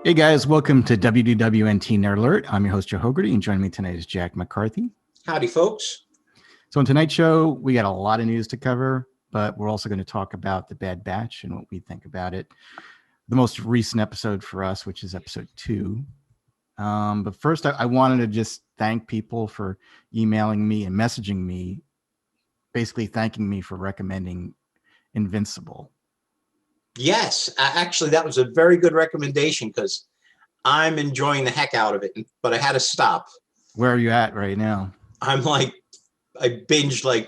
Hey guys, welcome to WDWNT Nerd Alert. I'm your host, Joe Hogarty, and joining me tonight is Jack McCarthy. Howdy, folks. So on tonight's show, we got a lot of news to cover, but we're also going to talk about The Bad Batch and what we think about it. The most recent episode for us, which is episode 2. But first, I wanted to just thank people for emailing me and messaging me, basically thanking me for recommending Invincible. Yes, actually, that was a very good recommendation because I'm enjoying the heck out of it, but I had to stop. Where are you at right now? I binged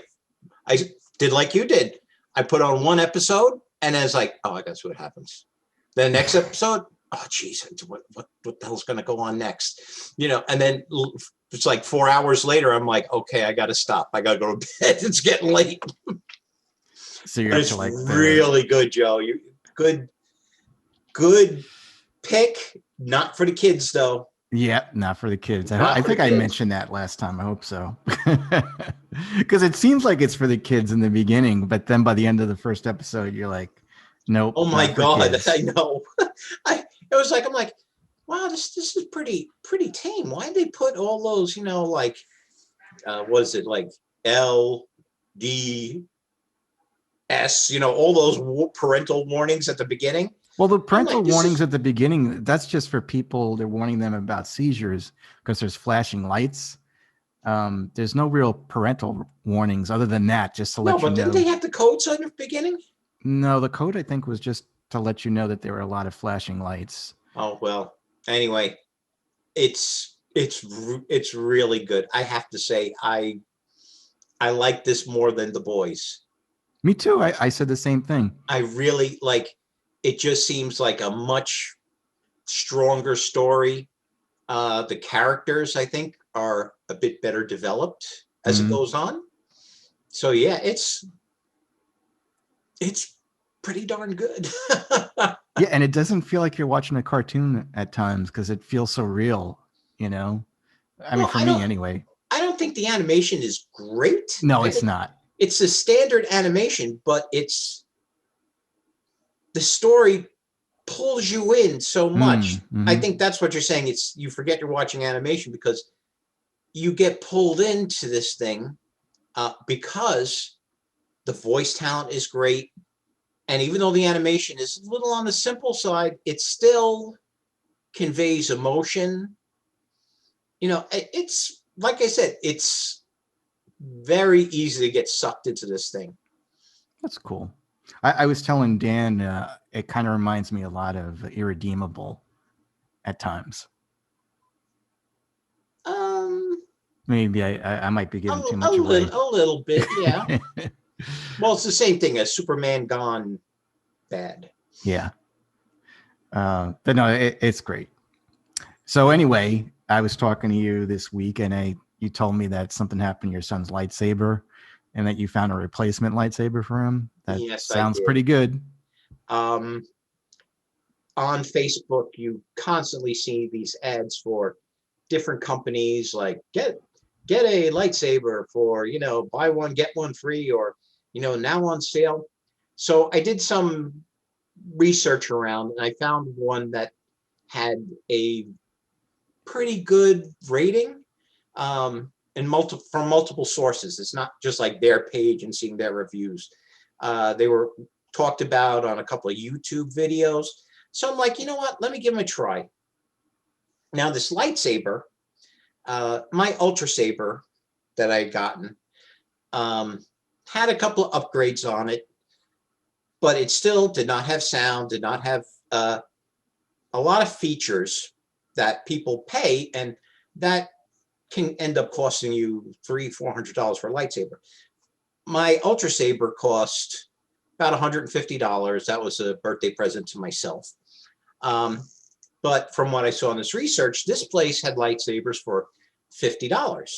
I did like you did. I put on one episode and then it's like, oh, I guess what happens. Then next episode, oh, geez, what the hell's going to go on next? And then it's like 4 hours later, I'm like, okay, I got to stop. I got to go to bed. It's getting late. So you're it's really good, Joe. Good pick. Not for the kids, though. Yeah, not for the kids. I think I mentioned that last time. I hope so. Because it seems like it's for the kids in the beginning, but then by the end of the first episode, you're like, nope. Oh my God, I know. I'm like, wow, this is pretty tame. Why did they put all those, was it like L, D, S, all those parental warnings at the beginning? Well, the parental warnings at the beginning, that's just for people. They're warning them about seizures because there's flashing lights. There's no real parental warnings other than that, just to let you know. No, but didn't they have the codes on the beginning? No, the code, I think, was just to let you know that there were a lot of flashing lights. Oh, well, anyway, it's really good. I have to say, I like this more than The Boys. Me too. I said the same thing. I really like. It just seems like a much stronger story. The characters, I think, are a bit better developed as it goes on. So yeah, it's pretty darn good. Yeah, and it doesn't feel like you're watching a cartoon at times because it feels so real, I mean, for me anyway. I don't think the animation is great. No, it's not. It's a standard animation, but the story pulls you in so much. I think that's what you're saying. You forget you're watching animation because you get pulled into this thing because the voice talent is great. And even though the animation is a little on the simple side, it still conveys emotion. It's like I said, it's very easy to get sucked into this thing. That's cool. I was telling Dan, it kind of reminds me a lot of Irredeemable at times. Maybe I might be giving too much away. A little bit, yeah. Well, it's the same thing as Superman Gone Bad. Yeah. But no, it's great. So anyway, I was talking to you this week and you told me that something happened to your son's lightsaber and that you found a replacement lightsaber for him. That sounds pretty good. On Facebook, you constantly see these ads for different companies like get a lightsaber for, buy one, get one free, or, now on sale. So I did some research around and I found one that had a pretty good rating from multiple sources. It's not just like their page and seeing their reviews. They were talked about on a couple of YouTube videos. So I'm like, you know what? Let me give them a try. Now, this lightsaber, my Ultra Saber that I had gotten, had a couple of upgrades on it, but it still did not have sound, did not have a lot of features that people pay, and that can end up costing you $300-400 for a lightsaber. My Ultra Saber cost about $150. That was a birthday present to myself. But from what I saw in this research, this place had lightsabers for $50.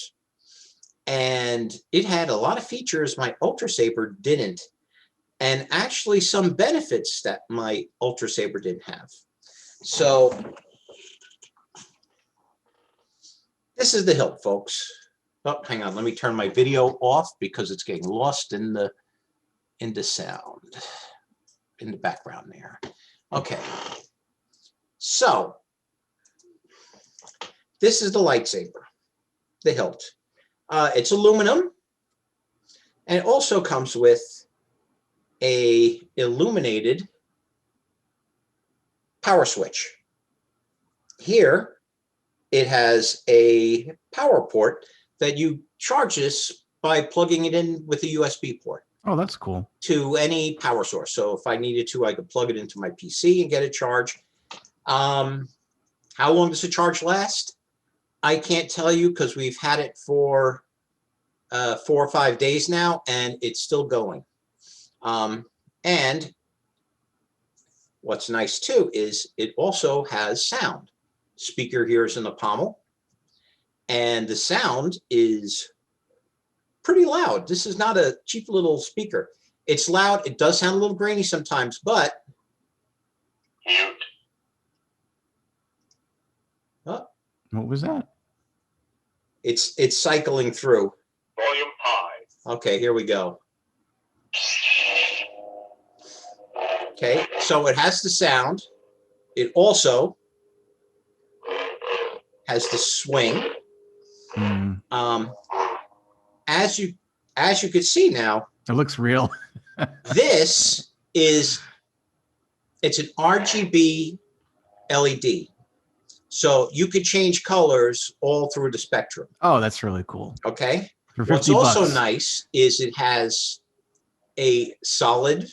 And it had a lot of features my Ultra Saber didn't. And actually some benefits that my Ultra Saber didn't have. So this is the hilt, folks. Oh, hang on. Let me turn my video off because it's getting lost in the sound in the background there. Okay. So this is the lightsaber, the hilt. It's aluminum, and it also comes with a illuminated power switch. Here, it has a power port that you charge this by plugging it in with a USB port. Oh, that's cool. To any power source. So if I needed to, I could plug it into my PC and get it charged. How long does the charge last? I can't tell you because we've had it for 4 or 5 days now, and it's still going. And what's nice too is it also has sound. Speaker here is in the pommel, and the sound is pretty loud. This is not a cheap little speaker. It's loud. It does sound a little grainy sometimes, but what was that? It's cycling through. Volume high. Okay, here we go. Okay, so it has the sound. It also has the swing. As you can see now, it looks real. this is, it's an RGB LED. So you could change colors all through the spectrum. Oh, that's really cool. Okay. For What's 50 also bucks. nice is it has a solid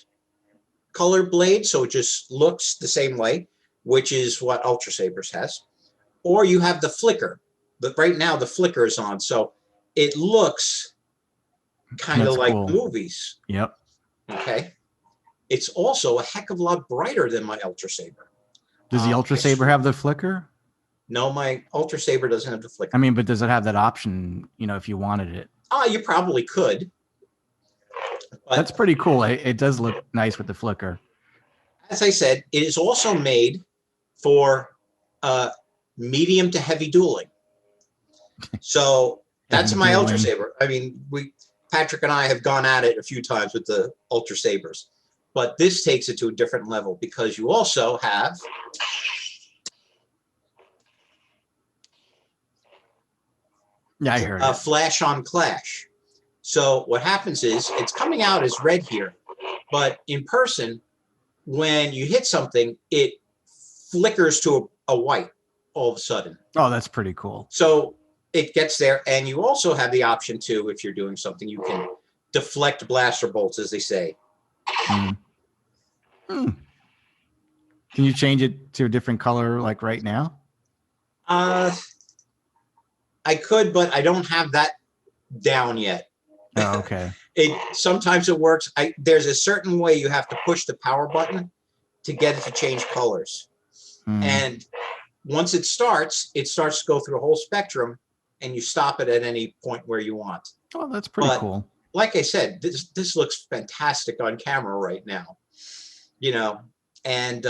color blade, so it just looks the same way, which is what Ultra Sabers has. Or you have the flicker, but right now the flicker is on, so it looks kind of That's like cool. movies. Yep. Okay. It's also a heck of a lot brighter than my Ultra Saber. Does the Ultra Saber have the flicker? No, my Ultra Saber doesn't have the flicker. I mean, but does it have that option, you know, if you wanted it? You probably could. But that's pretty cool. It does look nice with the flicker. As I said, it is also made for medium to heavy dueling. So that's my Ultra Saber. I mean, Patrick and I have gone at it a few times with the Ultra Sabers, but this takes it to a different level because you also have I heard a it. flash on clash. So what happens is it's coming out as red here, but in person, when you hit something, it flickers to a white all of a sudden. Oh, that's pretty cool. So it gets there, and you also have the option too, if you're doing something, you can deflect blaster bolts, as they say. Can you change it to a different color like right now? I could, but I don't have that down yet. Oh, okay. Sometimes it works. There's a certain way you have to push the power button to get it to change colors. And once it starts to go through the whole spectrum, and you stop it at any point where you want. Oh, that's pretty cool. Like I said, this looks fantastic on camera right now, you know, and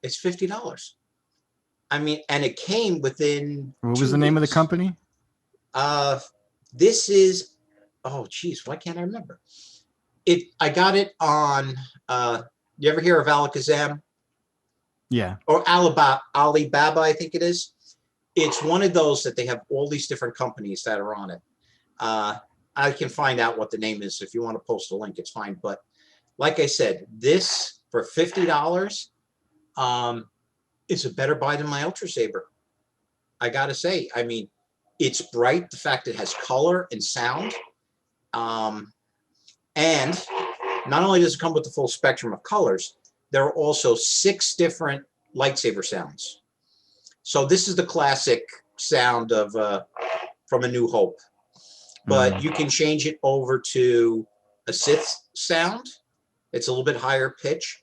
it's $50. I mean, and it came within. What was the name of the company? This is, oh geez, why can't I remember? I got it on. You ever hear of Alakazam? Yeah. Or Alibaba, I think it is. It's one of those that they have all these different companies that are on it. I can find out what the name is. If you want to post a link, it's fine. But like I said, this for $50, it's a better buy than my Ultra Saber. I got to say, I mean, it's bright. The fact it has color and sound. And not only does it come with the full spectrum of colors, there are also 6 different lightsaber sounds. So this is the classic sound of from A New Hope. But you can change it over to a Sith sound. It's a little bit higher pitch.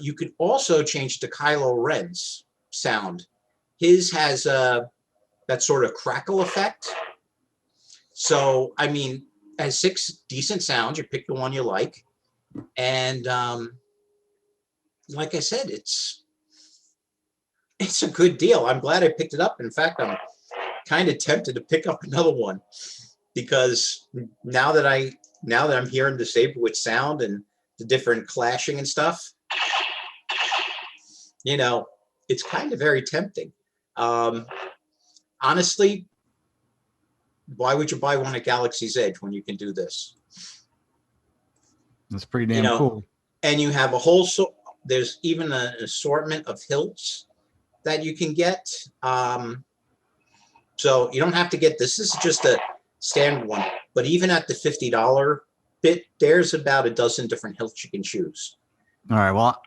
You could also change to Kylo Ren's sound. His has that sort of crackle effect. So, I mean, it has 6 decent sounds. You pick the one you like. And like I said, it's a good deal. I'm glad I picked it up. In fact, I'm kind of tempted to pick up another one because now that I'm hearing the saber with sound and the different clashing and stuff, you know, it's kind of very tempting. honestly, why would you buy one at Galaxy's Edge when you can do this? That's pretty damn cool. And you have a whole, there's even an assortment of hilts that you can get. So you don't have to get this. This is just a standard one. But even at the $50 bit, there's about a dozen different hilts you can choose. All right. Well,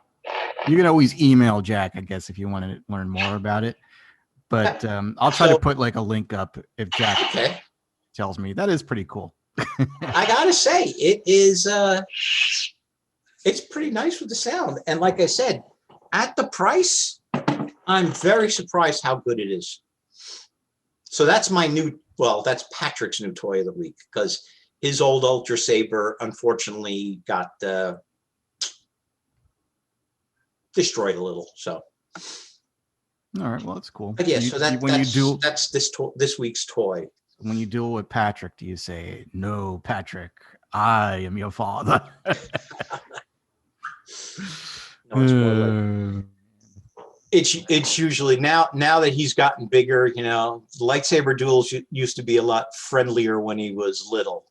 you can always email Jack, I guess, if you want to learn more about it. But I'll try to put like a link up if Jack tells me. That is pretty cool. I gotta say, it is. It's pretty nice with the sound, and like I said, at the price, I'm very surprised how good it is. So that's my new. Well, that's Patrick's new toy of the week because his old Ultra Saber unfortunately got destroyed a little. So. All right. Well, that's cool. But yeah, so that's this week's toy. When you duel with Patrick, do you say, "No, Patrick, I am your father"? No, it's more like, it's usually now that he's gotten bigger. You know, lightsaber duels used to be a lot friendlier when he was little.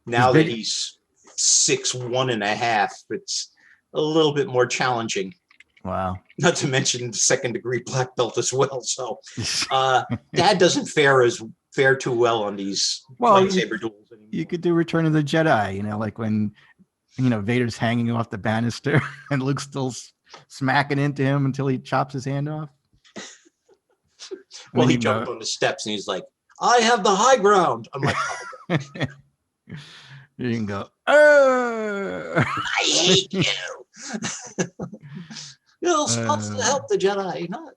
Now that he's 6'1½", it's a little bit more challenging. Wow. Not to mention second-degree black belt as well. So, Dad doesn't fare too well on these lightsaber duels anymore. You could do Return of the Jedi, you know, like when, you know, Vader's hanging off the banister and Luke's still smacking into him until he chops his hand off. Well, he jumped on the steps and he's like, "I have the high ground." I'm like, "Oh, you can go, I hate you." You're supposed to help the Jedi, not.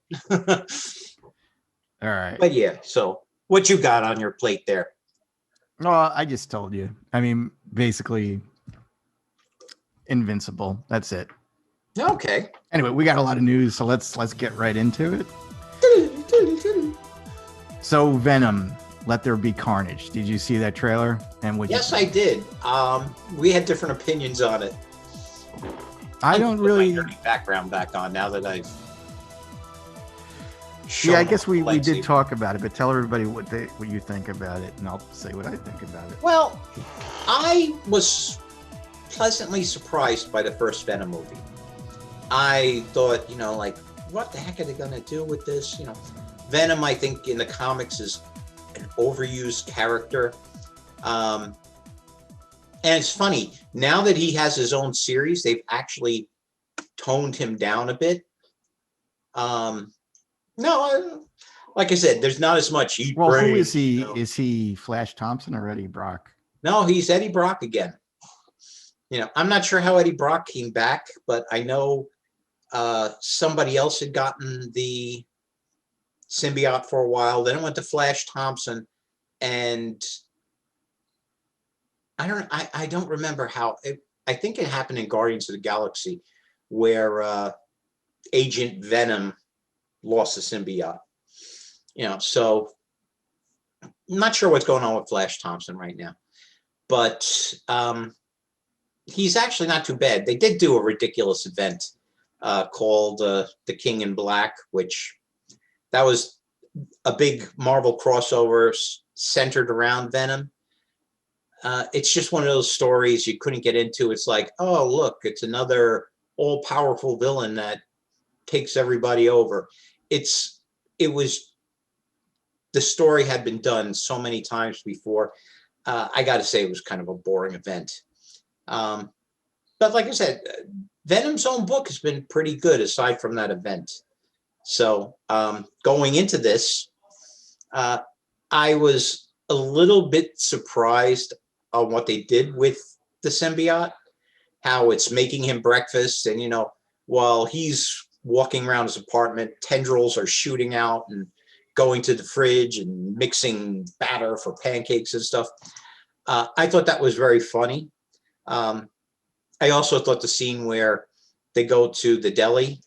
All right. But yeah, so what you got on your plate there? No, I just told you. I mean, basically, Invincible. That's it. Okay. Anyway, we got a lot of news, so let's get right into it. So, Venom, Let There Be Carnage. Did you see that trailer? And yes, I did. We had different opinions on it. I don't really put my nerdy background back on now that I've. Yeah, I guess we did talk about it, but tell everybody what you think about it, and I'll say what I think about it. Well, I was pleasantly surprised by the first Venom movie. I thought, you know, like, what the heck are they going to do with this? You know, Venom, I think in the comics is an overused character. And it's funny, now that he has his own series, they've actually toned him down a bit. No, like I said, there's not as much. Who is he? You know? Is he Flash Thompson or Eddie Brock? No, he's Eddie Brock again. You know, I'm not sure how Eddie Brock came back, but I know somebody else had gotten the symbiote for a while. Then it went to Flash Thompson, and I don't remember how. I think it happened in Guardians of the Galaxy, where Agent Venom lost the symbiote. You know, so I'm not sure what's going on with Flash Thompson right now, but he's actually not too bad. They did do a ridiculous event called The King in Black, which that was a big Marvel crossover centered around Venom. It's just one of those stories you couldn't get into. It's like, oh, look, it's another all-powerful villain that takes everybody over. The story had been done so many times before. I got to say it was kind of a boring event. But like I said, Venom's own book has been pretty good aside from that event. So going into this, I was a little bit surprised on what they did with the symbiote, how it's making him breakfast. And, you know, while he's walking around his apartment, tendrils are shooting out and going to the fridge and mixing batter for pancakes and stuff. I thought that was very funny. I also thought the scene where they go to the deli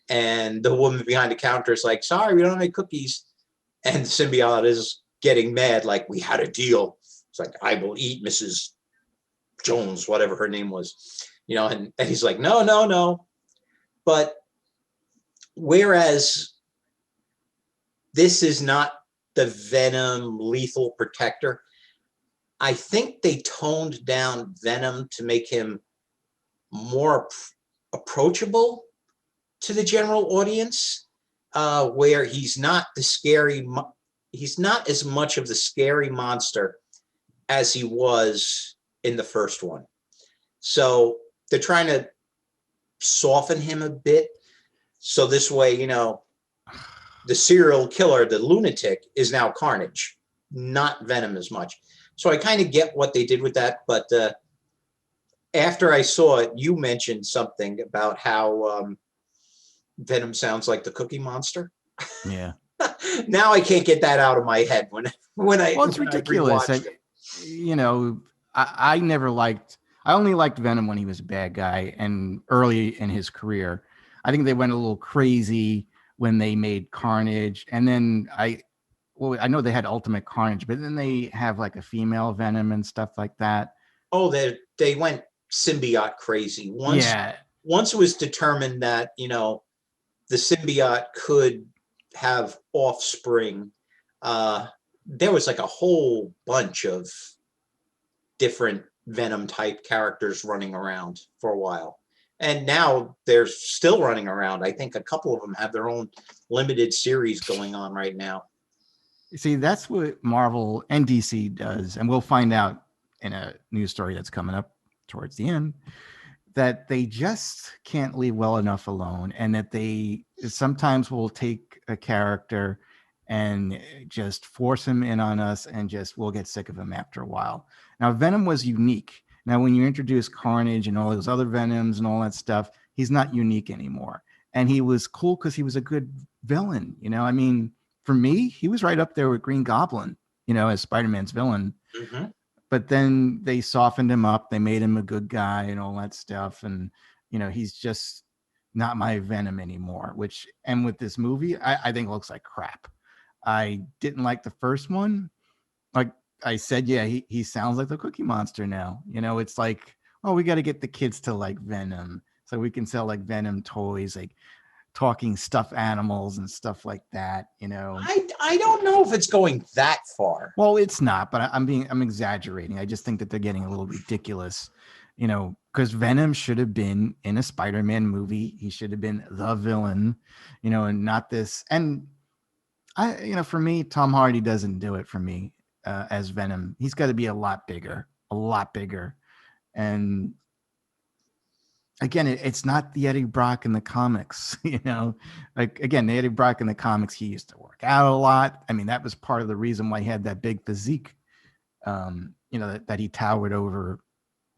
and the woman behind the counter is like, "Sorry, we don't have any cookies." And the symbiote is getting mad, like, "We had a deal." It's like, "I will eat Mrs. Jones," whatever her name was, you know, and he's like, "No, no, no." But whereas this is not the Venom lethal protector. I think they toned down Venom to make him more approachable to the general audience, where he's not the scary, he's not as much of the scary monster as he was in the first one. So they're trying to soften him a bit. So this way, you know, the serial killer, the lunatic, is now Carnage, not Venom as much. So I kind of get what they did with that. But after I saw it, you mentioned something about how Venom sounds like the Cookie Monster. Yeah. Now I can't get that out of my head when I Well, it's ridiculous. You know, I never liked. I only liked Venom when he was a bad guy and early in his career. I think they went a little crazy when they made Carnage, and then I know they had Ultimate Carnage, but then they have like a female Venom and stuff like that. Oh, they went symbiote crazy. Once it was determined that, you know, the symbiote could have offspring, there was like a whole bunch of different Venom type characters running around for a while. And now they're still running around. I think a couple of them have their own limited series going on right now. See, that's what Marvel and DC does. And we'll find out in a news story that's coming up towards the end, that they just can't leave well enough alone, and that they sometimes will take a character and just force him in on us, and just we'll get sick of him after a while. Now, Venom was unique. Now, when you introduce Carnage and all those other Venoms and all that stuff, he's not unique anymore. And he was cool because he was a good villain. You know, I mean, for me, he was right up there with Green Goblin, you know, as Spider-Man's villain. Mm-hmm. But then they softened him up. They made him a good guy and all that stuff. And, you know, he's just not my Venom anymore, and with this movie, I think looks like crap. I didn't like the first one. Like I said, yeah, he sounds like the Cookie Monster now. You know, it's like, oh, we got to get the kids to like Venom so we can sell like Venom toys, like talking stuffed animals and stuff like that, you know. I don't know if it's going that far. Well, it's not, but I'm exaggerating. I just think that they're getting a little ridiculous, you know, because Venom should have been in a Spider-Man movie. He should have been the villain, you know, and not this. And you know, for me, Tom Hardy doesn't do it for me as Venom. He's got to be a lot bigger. And again, it's not the Eddie Brock in the comics, you know. Like again, the Eddie Brock in the comics, he used to work out a lot. I mean, that was part of the reason why he had that big physique. You know, that he towered over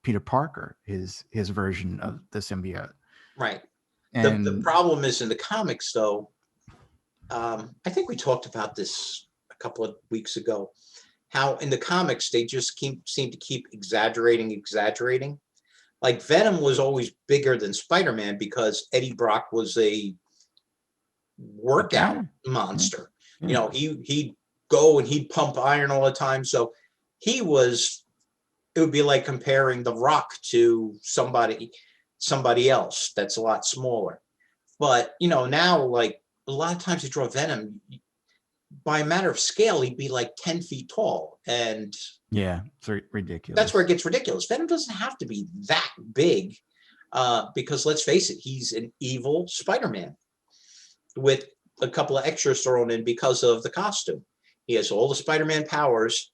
Peter Parker, his version of the symbiote. Right. And the problem is in the comics, though. I think we talked about this a couple of weeks ago. How in the comics they just seem to keep exaggerating. Like Venom was always bigger than Spider-Man because Eddie Brock was a workout monster. Yeah. You know, he'd go and he'd pump iron all the time. So it would be like comparing The Rock to somebody else that's a lot smaller. But, you know, now, like, a lot of times you draw Venom, by a matter of scale, he'd be like 10 feet tall. And yeah, it's ridiculous. That's where it gets ridiculous. Venom doesn't have to be that big because let's face it, he's an evil Spider-Man with a couple of extras thrown in because of the costume. He has all the Spider-Man powers,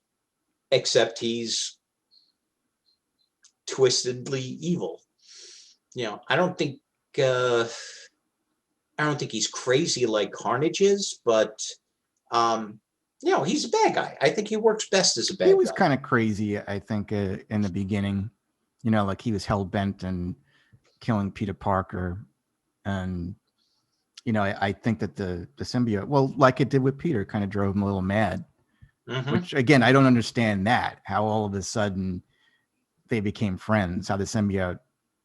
except he's twistedly evil. You know, I don't think he's crazy like Carnage is, but you know, he's a bad guy. I think he works best as a bad guy. He was kind of crazy, I think, in the beginning. You know, like he was hell-bent on killing Peter Parker. And, you know, I think that the symbiote, well, like it did with Peter, kind of drove him a little mad. Mm-hmm. Which, again, I don't understand that. How all of a sudden they became friends. How the symbiote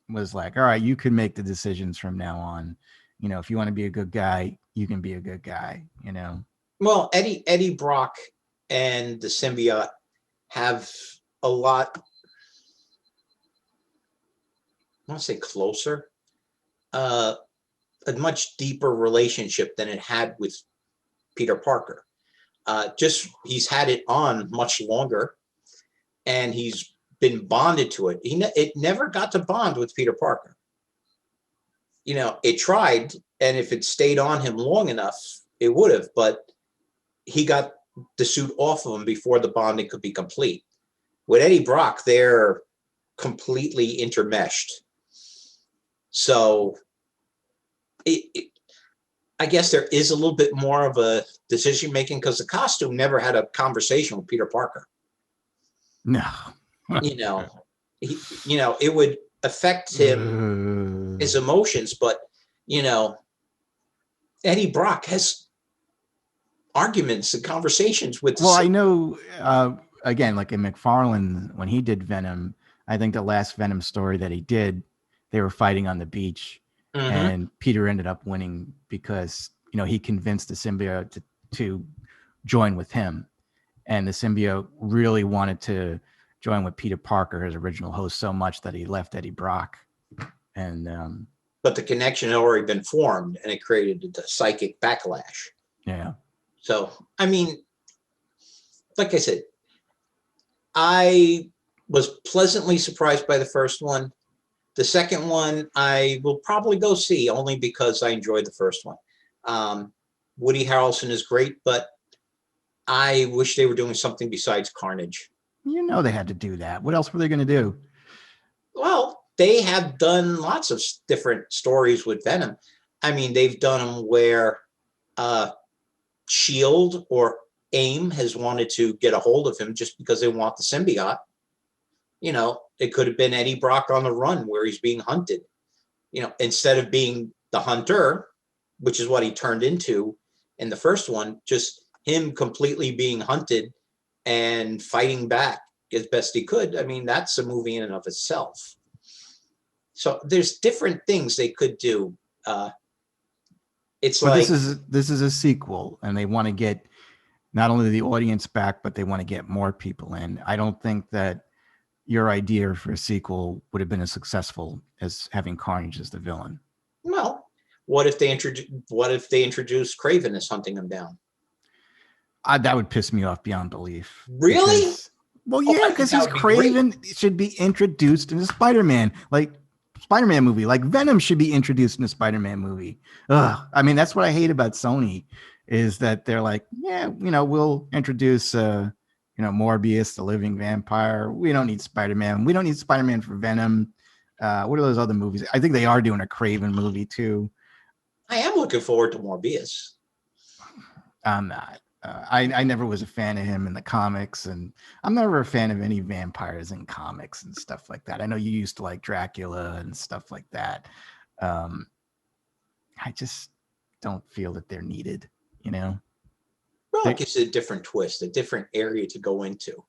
was like, all right, you can make the decisions from now on. You know, if you want to be a good guy, you can be a good guy, you know. Well, Eddie Brock and the symbiote have a lot, I want to say closer, a much deeper relationship than it had with Peter Parker. Just he's had it on much longer, and he's been bonded to it. It never got to bond with Peter Parker. You know, it tried, and if it stayed on him long enough, it would have, but he got the suit off of him before the bonding could be complete. With Eddie Brock, they're completely intermeshed. So I guess there is a little bit more of a decision making because the costume never had a conversation with Peter Parker. No. You know, it would affect him, his emotions, but you know, Eddie Brock has arguments and conversations with. Well, I know. Again, like in McFarlane, when he did Venom, I think the last Venom story that he did, they were fighting on the beach, and Peter ended up winning because he convinced the symbiote to join with him, and the symbiote really wanted to join with Peter Parker, his original host, so much that he left Eddie Brock. And but the connection had already been formed, and it created the psychic backlash. Yeah. So I mean, like I said, I was pleasantly surprised by the first one. The second one, I will probably go see only because I enjoyed the first one. Woody Harrelson is great, but I wish they were doing something besides Carnage. They had to do that. What else were they going to do? Well, they have done lots of different stories with Venom. I mean, they've done them where SHIELD or AIM has wanted to get a hold of him just because they want the symbiote. It could have been Eddie Brock on the run where he's being hunted. Instead of being the hunter, which is what he turned into in the first one, just him completely being hunted and fighting back as best he could. I mean, that's a movie in and of itself. So there's different things they could do. This is a sequel, and they want to get not only the audience back, but they want to get more people in. I don't think that your idea for a sequel would have been as successful as having Carnage as the villain. Well, what if they introduced Kraven as hunting him down? That would piss me off beyond belief. Really? Because Kraven should be introduced in a Spider-Man movie. Like Venom should be introduced in a Spider-Man movie. Ugh. I mean, that's what I hate about Sony is that they're like, we'll introduce, Morbius, the living vampire. We don't need Spider-Man. We don't need Spider-Man for Venom. What are those other movies? I think they are doing a Kraven movie too. I am looking forward to Morbius. I'm not. I never was a fan of him in the comics, and I'm never a fan of any vampires in comics and stuff like that. I know you used to like Dracula and stuff like that. I just don't feel that they're needed, Well, it gives it a different twist, a different area to go into.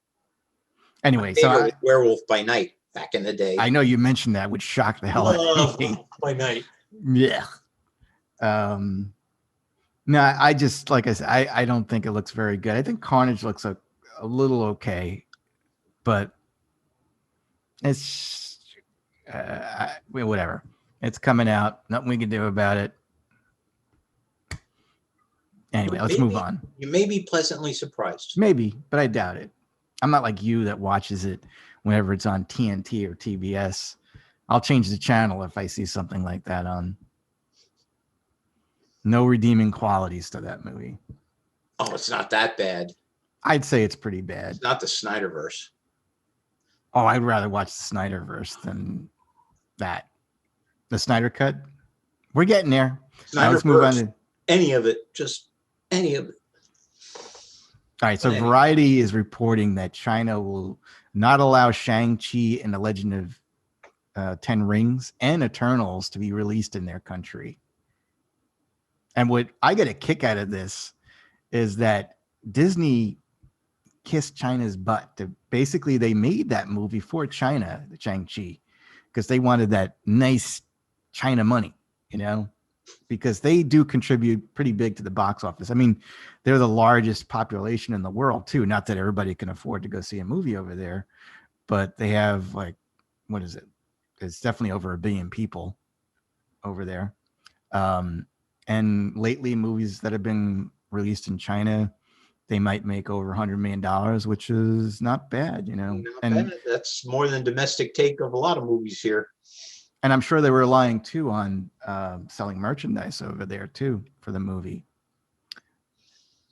Anyway, Werewolf by Night back in the day. I know you mentioned that, which shocked the hell out of me. By Night. Yeah. No, I just, like I said, I don't think it looks very good. I think Carnage looks a little okay, but it's whatever. It's coming out. Nothing we can do about it. Anyway, let's move on. You may be pleasantly surprised. Maybe, but I doubt it. I'm not like you that watches it whenever it's on TNT or TBS. I'll change the channel if I see something like that on. No redeeming qualities to that movie. Oh, it's not that bad. I'd say it's pretty bad. It's not the Snyderverse. Oh, I'd rather watch the Snyderverse than that. The Snyder Cut? We're getting there. Now, let's move on to any of it. Just any of it. All right, so Variety is reporting that China will not allow Shang-Chi and the Legend of 10 Rings and Eternals to be released in their country. And what I get a kick out of this is that Disney kissed China's butt. Basically, they made that movie for China, the Shang-Chi, because they wanted that nice China money, because they do contribute pretty big to the box office. I mean, they're the largest population in the world, too. Not that everybody can afford to go see a movie over there, but they have, like, what is it? It's definitely over 1 billion people over there. And lately, movies that have been released in China, they might make over $100 million, which is not bad, you know. Not bad. That's more than domestic take of a lot of movies here. And I'm sure they were relying too on selling merchandise over there too for the movie.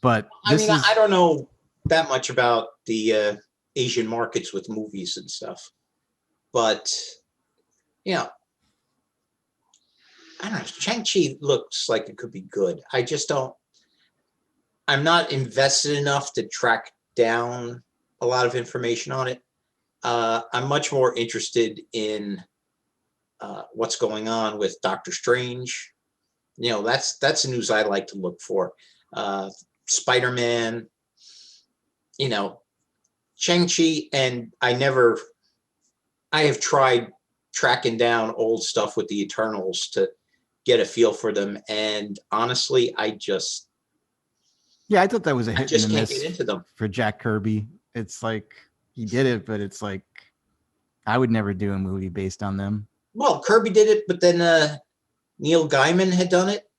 But I mean, I don't know that much about the Asian markets with movies and stuff, but you know, I don't know. Shang-Chi looks like it could be good. I just don't. I'm not invested enough to track down a lot of information on it. I'm much more interested in what's going on with Doctor Strange. You know, that's the news I like to look for. Spider-Man, you know, Shang-Chi, and I have tried tracking down old stuff with the Eternals to get a feel for them. And honestly, I thought that was a hit just and can't miss get into them. for Jack Kirby. It's like he did it, but it's like I would never do a movie based on them. Well, Kirby did it, but then Neil Gaiman had done it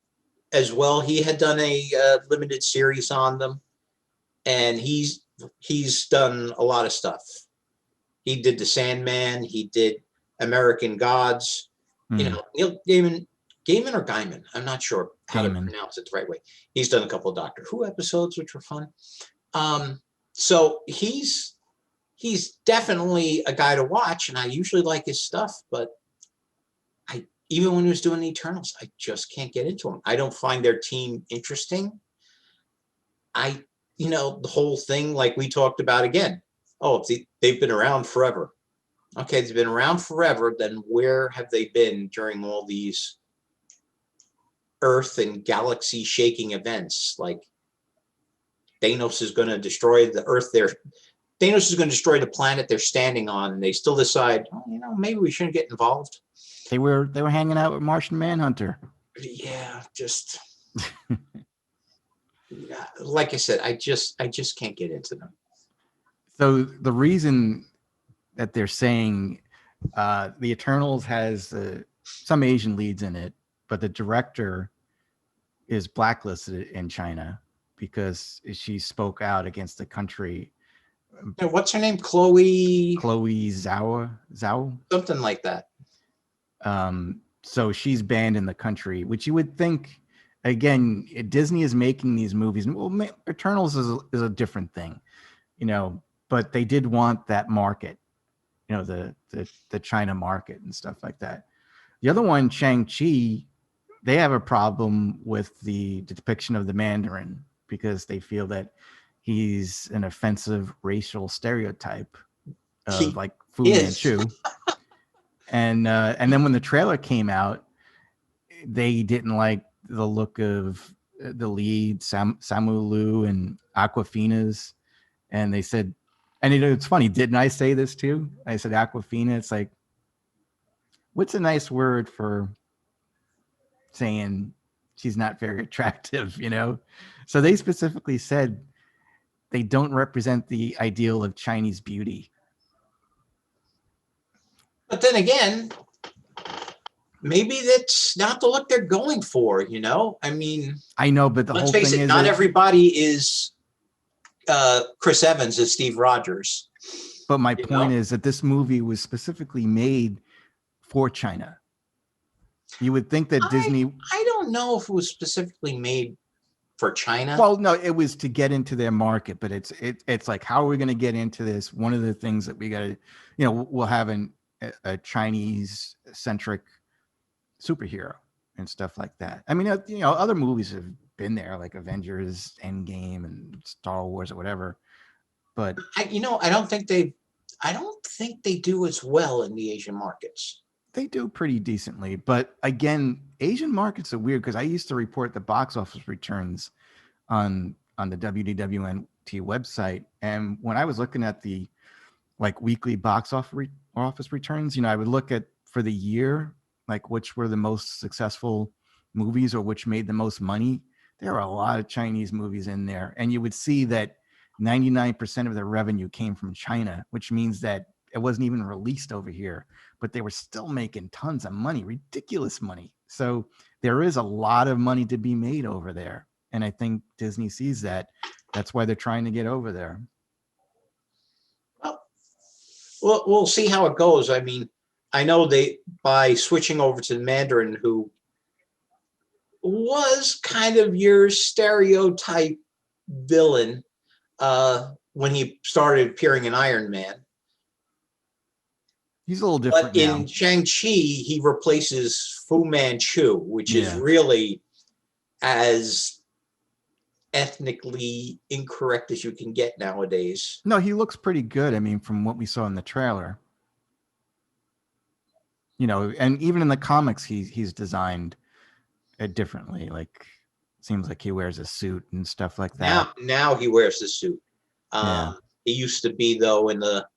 as well. He had done a limited series on them, and he's done a lot of stuff. He did The Sandman. He did American Gods. You know, Neil Gaiman or Gaiman. I'm not sure how to pronounce it the right way. He's done a couple of Doctor Who episodes, which were fun. So he's definitely a guy to watch, and I usually like his stuff, but even when he was doing the Eternals, I just can't get into him. I don't find their team interesting. You know, the whole thing, like we talked about again. Oh, they've been around forever. Okay, they've been around forever. Then where have they been during all these Earth and galaxy shaking events? Like Thanos is going to destroy the Earth. Thanos is going to destroy the planet they're standing on, and they still decide, oh, you know, maybe we shouldn't get involved. They were hanging out with Martian Manhunter. Yeah, just like I said, I just can't get into them. So the reason that they're saying the Eternals has some Asian leads in it, but the director is blacklisted in China because she spoke out against the country. What's her name? Chloe Zhao, something like that. So she's banned in the country, which you would think, again, Disney is making these movies. Well, Eternals is a different thing, you know, but they did want that market, you know, the China market and stuff like that. The other one, Shang-Chi, they have a problem with the depiction of the Mandarin because they feel that he's an offensive racial stereotype of like Fu Manchu. And then when the trailer came out, they didn't like the look of the lead, Samu Liu and Aquafina's. And they said, and you know, it's funny, didn't I say this too? I said Aquafina. It's like, what's a nice word for saying she's not very attractive, you know? So they specifically said they don't represent the ideal of Chinese beauty. But then again, maybe that's not the look they're going for, you know? I mean, I know, but the whole thing is not everybody is Chris Evans as Steve Rogers. But my point is that this movie was specifically made for China. You would think that Disney... I don't know if it was specifically made for China. Well, no, it was to get into their market, but it's like, how are we going to get into this? One of the things that we got to, you know, we'll have a Chinese-centric superhero and stuff like that. I mean, you know, other movies have been there, like Avengers, Endgame, and Star Wars or whatever. But I don't think they do as well in the Asian markets. They do pretty decently, but again, Asian markets are weird because I used to report the box office returns on the WDWNT website, and when I was looking at the like weekly box office returns, you know, I would look at for the year, like which were the most successful movies or which made the most money. There are a lot of Chinese movies in there, and you would see that 99% of their revenue came from China, which means that it wasn't even released over here, but they were still making tons of money, ridiculous money. So there is a lot of money to be made over there. And I think Disney sees that. That's why they're trying to get over there. Well, we'll see how it goes. I mean, I know by switching over to the Mandarin, who was kind of your stereotype villain when he started appearing in Iron Man. He's a little different But now. in Shang-Chi, he replaces Fu Manchu, which is Yeah. really as ethnically incorrect as you can get nowadays. No, he looks pretty good. I mean, from what we saw in the trailer. You know, and even in the comics, he's designed it differently. Like, seems like he wears a suit and stuff like that. Now he wears the suit. Yeah. He used to be, though, in the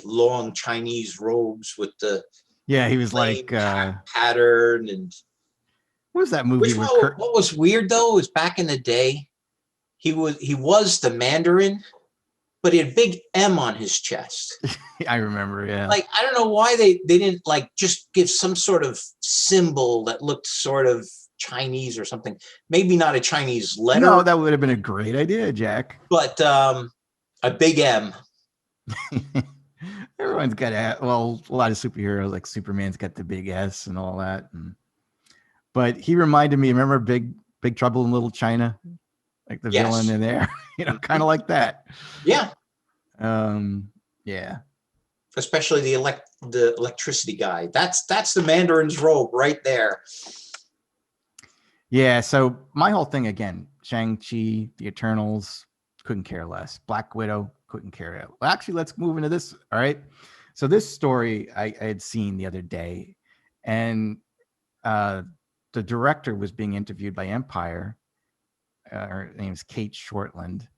long Chinese robes with the Yeah, he was flame like pattern. And what was that movie? what was weird though is back in the day, he was the Mandarin, but he had a big M on his chest. I remember, yeah. Like, I don't know why they didn't like just give some sort of symbol that looked sort of Chinese or something. Maybe not a Chinese letter. No, that would have been a great idea, Jack. But a big M. Everyone's got a lot of superheroes, like Superman's got the big S and all that. But he reminded me, remember Big Trouble in Little China? Like the villain in there, you know, kind of like that. Yeah. Yeah. Especially the electricity guy. That's the Mandarin's robe right there. Yeah. So my whole thing again, Shang-Chi, the Eternals, couldn't care less. Black Widow, couldn't care less. Well, actually, let's move into this. All right. So this story I had seen the other day, and the director was being interviewed by Empire. Her name is Kate Shortland,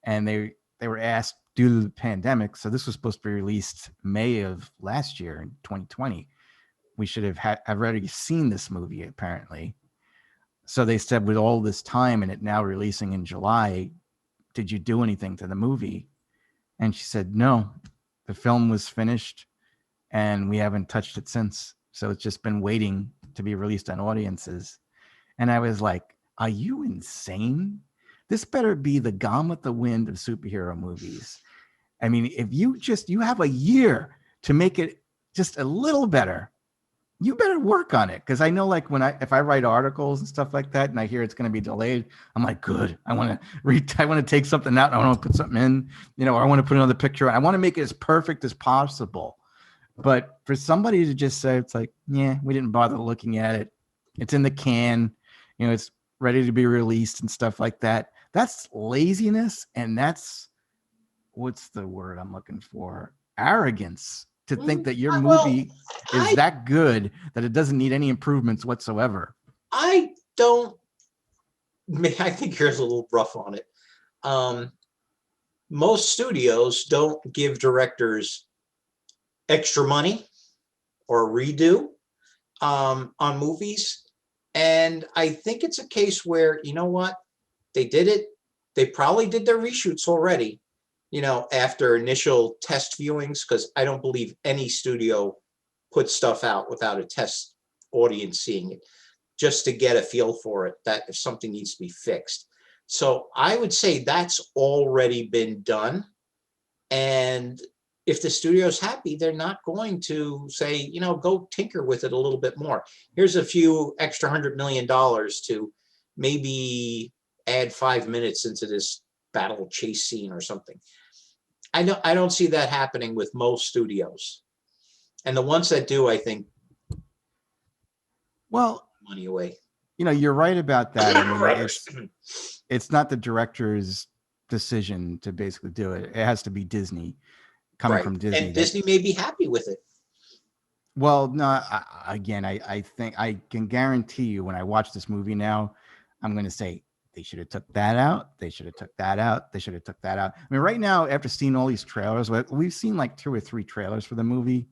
and they were asked, due to the pandemic, so this was supposed to be released May of last year in 2020. We should have already seen this movie, apparently. So they said, with all this time and it now releasing in July, did you do anything to the movie? And she said, no, the film was finished and we haven't touched it since. So it's just been waiting to be released on audiences. And I was like, are you insane? This better be the Gone with the Wind of superhero movies. I mean, if you have a year to make it just a little better, you better work on it. Because I know, like, if I write articles and stuff like that, and I hear it's going to be delayed, I'm like, good. I want to take something out. I want to put something in, you know, or I want to put another picture. I want to make it as perfect as possible. But for somebody to just say, it's like, yeah, we didn't bother looking at it. It's in the can, you know, it's ready to be released and stuff like that. That's laziness, and that's, what's the word I'm looking for? Arrogance, to think that your movie is that good that it doesn't need any improvements whatsoever. I think you're a little rough on it. Most studios don't give directors extra money or redo on movies. And I think it's a case where, you know what? They did it. They probably did their reshoots already, you know, after initial test viewings, because I don't believe any studio puts stuff out without a test audience seeing it, just to get a feel for it, that if something needs to be fixed. So I would say that's already been done. And if the studio's happy, they're not going to say, you know, go tinker with it a little bit more. Here's a few extra $100 million to maybe add 5 minutes into this battle chase scene or something. I don't see that happening with most studios. And the ones that do, I think, money away. You know, you're right about that. I mean, it's not the director's decision to basically do it. It has to be Disney, coming from Disney. And Disney may be happy with it. Well, no, I think I can guarantee you when I watch this movie now, I'm going to say, they should have took that out. They should have took that out. They should have took that out. I mean, right now, after seeing all these trailers, we've seen like 2 or 3 trailers for the movie.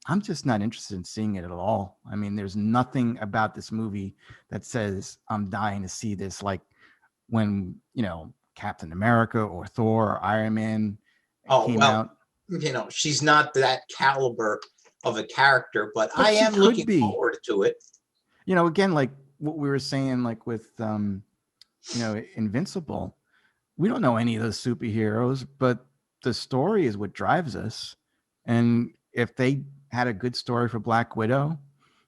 I'm just not interested in seeing it at all. I mean, there's nothing about this movie that says I'm dying to see this. Like when, you know, Captain America or Thor or Iron Man came out. You know, she's not that caliber of a character, but I am looking forward to it. You know, again, like what we were saying, like with Invincible, we don't know any of those superheroes, but the story is what drives us. And if they had a good story for Black Widow,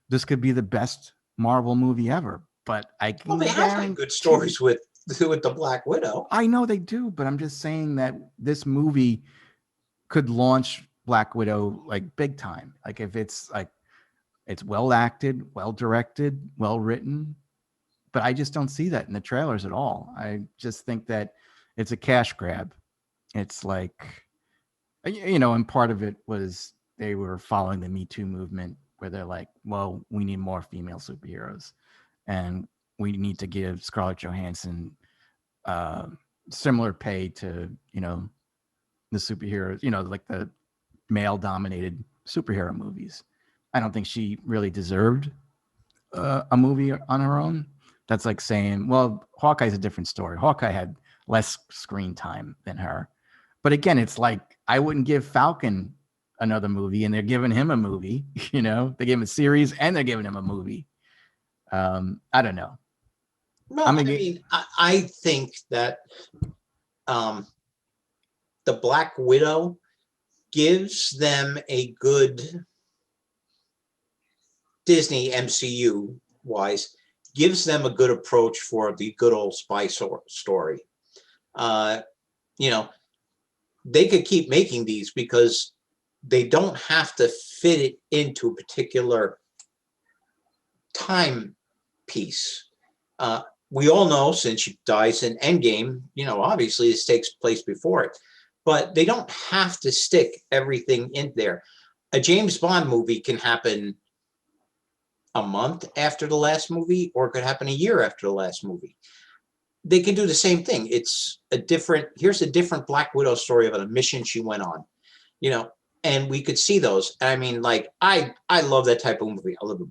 this could be the best Marvel movie ever. But I can Well, they have had good stories with the Black Widow. I know they do, but I'm just saying that this movie could launch Black Widow like big time. Like if it's like it's well acted, well directed, well written, but I just don't see that in the trailers at all. I just think that it's a cash grab. It's like, and part of it was they were following the Me Too movement where they're like, well, we need more female superheroes and we need to give Scarlett Johansson similar pay to, the superheroes, like the male dominated superhero movies. I don't think she really deserved a movie on her own. That's like saying, well, Hawkeye's a different story. Hawkeye had less screen time than her. But again, it's like I wouldn't give Falcon another movie, and they're giving him a movie. They gave him a series, and they're giving him a movie. I don't know. No, I think that the Black Widow gives them a good Disney MCU wise, gives them a good approach for the good old spy story. They could keep making these because they don't have to fit it into a particular time piece. We all know since she dies in Endgame, obviously this takes place before it, but they don't have to stick everything in there. A James Bond movie can happen a month after the last movie, or it could happen a year after the last movie. They can do the same thing. Here's a different Black Widow story about a mission she went on, and we could see those. I mean, like, I love that type of movie. I love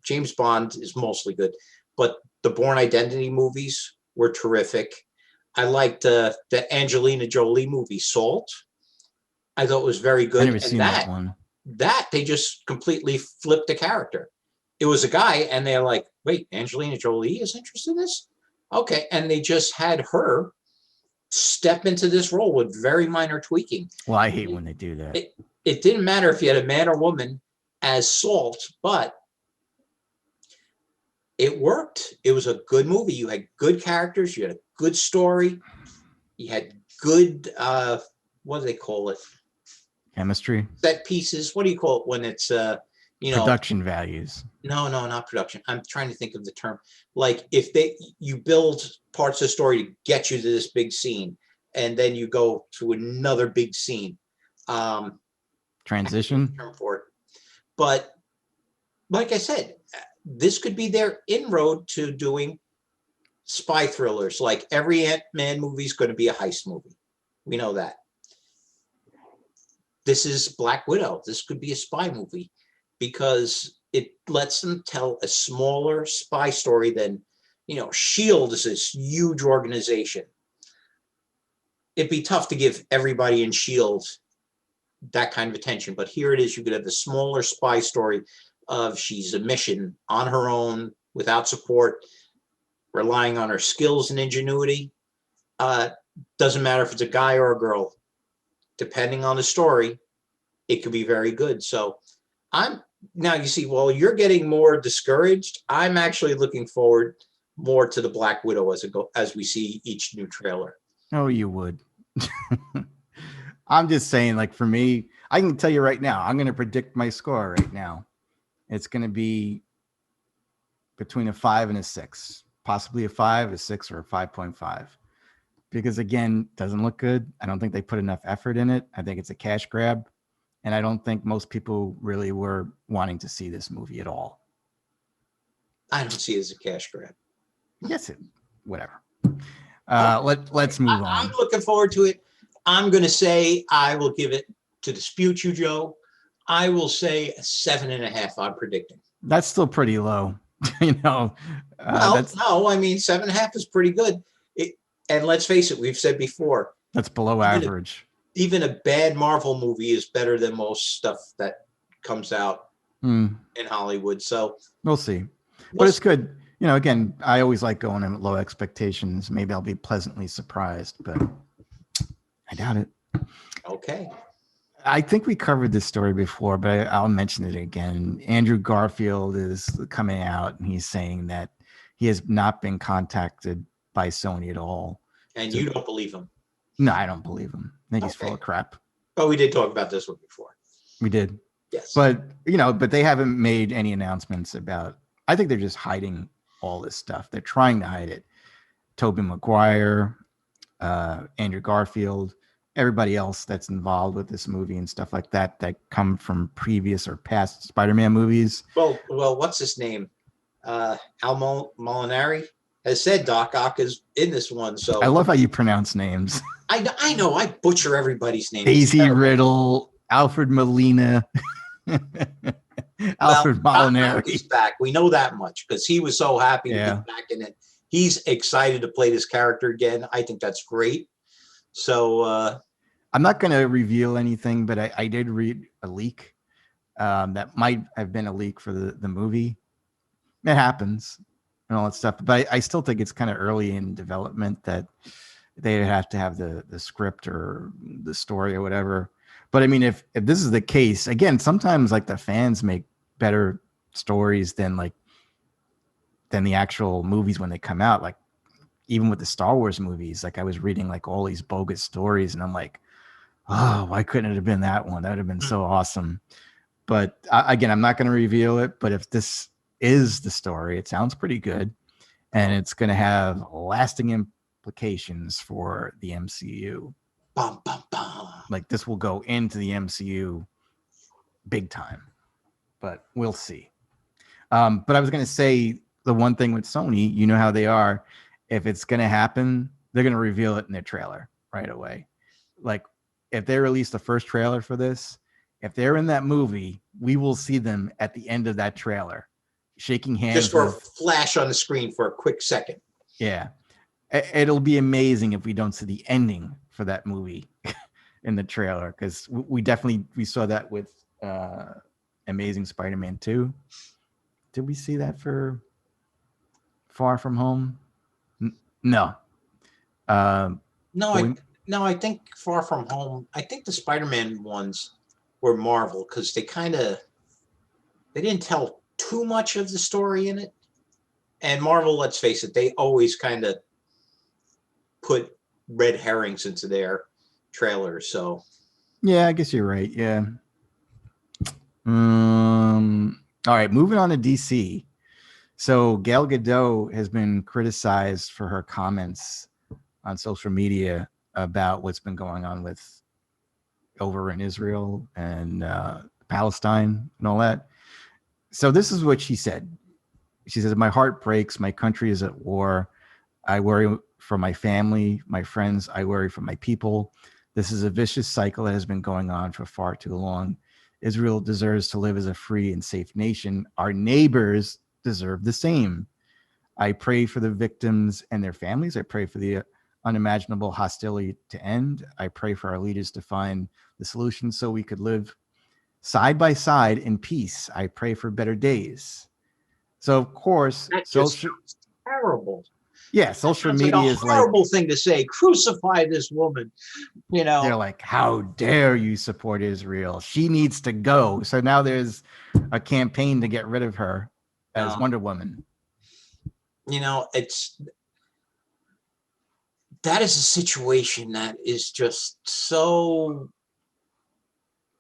James Bond is mostly good, but the Bourne Identity movies were terrific. I liked the Angelina Jolie movie, Salt. I thought it was very good. I've never seen that one. That they just completely flipped the character. It was a guy, and they're like, wait, Angelina Jolie is interested in this? Okay. And they just had her step into this role with very minor tweaking. Well, I hate when they do that. It didn't matter if you had a man or woman as Salt, but it worked. It was a good movie. You had good characters. You had a good story. You had good, what do they call it? Chemistry? Set pieces. What do you call it when it's, production values? No, not production. I'm trying to think of the term. Like if you build parts of the story to get you to this big scene, and then you go to another big scene. Transition? Term for it. But like I said, this could be their inroad to doing spy thrillers. Like every Ant-Man movie is going to be a heist movie. We know that. This is Black Widow. This could be a spy movie because it lets them tell a smaller spy story than, S.H.I.E.L.D. is this huge organization. It'd be tough to give everybody in S.H.I.E.L.D. that kind of attention. But here it is. You could have a smaller spy story of she's a mission on her own without support, relying on her skills and ingenuity. Doesn't matter if it's a guy or a girl. Depending on the story, it could be very good. So now you see, well, you're getting more discouraged. I'm actually looking forward more to the Black Widow as we see each new trailer. Oh, you would. I'm just saying, like, for me, I can tell you right now, I'm going to predict my score right now. It's going to be between a 5 and a 6, possibly a 5, a 6, or a 5.5. Because again, doesn't look good. I don't think they put enough effort in it. I think it's a cash grab. And I don't think most people really were wanting to see this movie at all. I don't see it as a cash grab. Yes, whatever. Let's move on. I'm looking forward to it. I'm going to say I will give it, to dispute you, Joe, I will say a 7.5. I'm predicting. That's still pretty low. No, I mean, 7.5 is pretty good. And let's face it, we've said before. That's below average. Even a bad Marvel movie is better than most stuff that comes out in Hollywood. So we'll see. But it's good. you know, again, I always like going in with low expectations. Maybe I'll be pleasantly surprised, but I doubt it. Okay. I think we covered this story before, but I'll mention it again. Andrew Garfield is coming out and he's saying that he has not been contacted by Sony at all. And you don't believe him? No, I don't believe him. I think he's full of crap. Oh, we did talk about this one before. We did. Yes. But, you know, but they haven't made any announcements about, I think they're just hiding all this stuff. They're trying to hide it. Tobey Maguire, Andrew Garfield, everybody else that's involved with this movie and stuff like that, that come from previous or past Spider-Man movies. Well, what's his name? Al Molinari has said Doc Ock is in this one. So I love how you pronounce names. I know I butcher everybody's name. Daisy Riddle, Alfred Molina, Alfred Molinari. He's back. We know that much because he was so happy to be back in it. He's excited to play this character again. I think that's great. So I'm not going to reveal anything, but I did read a leak that might have been a leak for the movie. It happens and all that stuff, but I still think it's kind of early in development that they have to have the script or the story or whatever. But I mean, if this is the case, again, sometimes like the fans make better stories than the actual movies when they come out. Like even with the Star Wars movies, like I was reading like all these bogus stories and I'm like, oh, why couldn't it have been that one? That would have been so awesome. But again, I'm not going to reveal it, but if this is the story, it sounds pretty good and it's going to have lasting implications for the MCU. Bum, bum, bum. Like this will go into the MCU big time, but we'll see. But I was going to say the one thing with Sony, you know how they are. If it's going to happen, they're going to reveal it in their trailer right away. Like if they release the first trailer for this, if they're in that movie, we will see them at the end of that trailer shaking hands. Just for a flash on the screen for a quick second. Yeah. It'll be amazing if we don't see the ending for that movie in the trailer, because we saw that with Amazing Spider-Man 2. Did we see that for Far From Home? No. No, I think Far From Home, I think the Spider-Man ones were Marvel because they didn't tell too much of the story in it. And Marvel, let's face it, they always kind of put red herrings into their trailers. So yeah, I guess you're right. Yeah. All right, moving on to DC. So Gal Gadot has been criticized for her comments on social media about what's been going on with over in Israel and Palestine and all that. So this is what she said. She says, "My heart breaks. My country is at war. I worry for my family, my friends. I worry for my people. This is a vicious cycle that has been going on for far too long. Israel deserves to live as a free and safe nation. Our neighbors deserve the same. I pray for the victims and their families. I pray for the unimaginable hostility to end. I pray for our leaders to find the solution so we could live side by side in peace. I pray for better days." So of course, that just sounds terrible. Yeah, social media is like a horrible thing to say. Crucify this woman. You know, they're like, "How dare you support Israel? She needs to go." So now there's a campaign to get rid of her as Wonder Woman. You know, that is a situation that is just so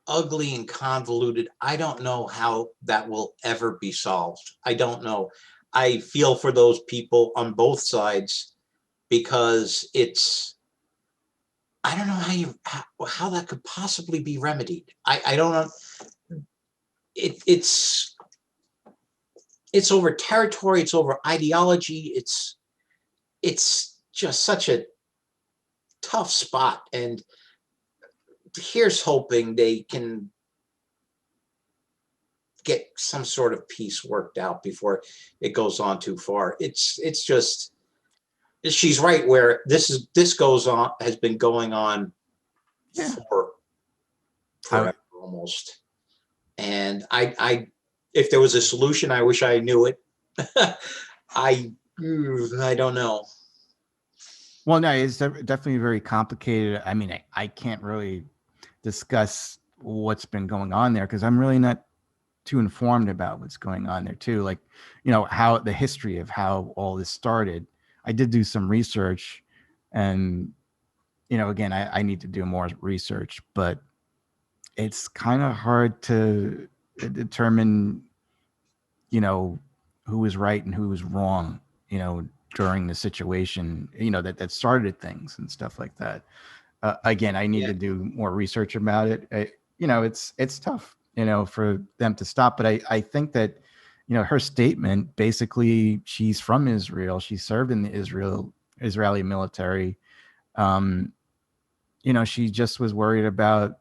ugly and convoluted. I don't know how that will ever be solved. I don't know. I feel for those people on both sides because I don't know how that could possibly be remedied. I don't know. It's over territory. It's over ideology. It's just such a tough spot. And here's hoping they can get some sort of peace worked out before it goes on too far. It's just, she's right where this has been going on for forever almost. And I if there was a solution, I wish I knew it. I don't know. Well, no, it's definitely very complicated. I mean, I can't really discuss what's been going on there because I'm really not too informed about what's going on there too. Like, how the history of how all this started. I did do some research, and again, I need to do more research, but it's kind of hard to determine, who was right and who was wrong, during the situation, that started things and stuff like that. Again, I need Yeah. to do more research about it. It's tough, for them to stop. But I think that, her statement, basically, she's from Israel. She served in the Israeli military. Um, she just was worried about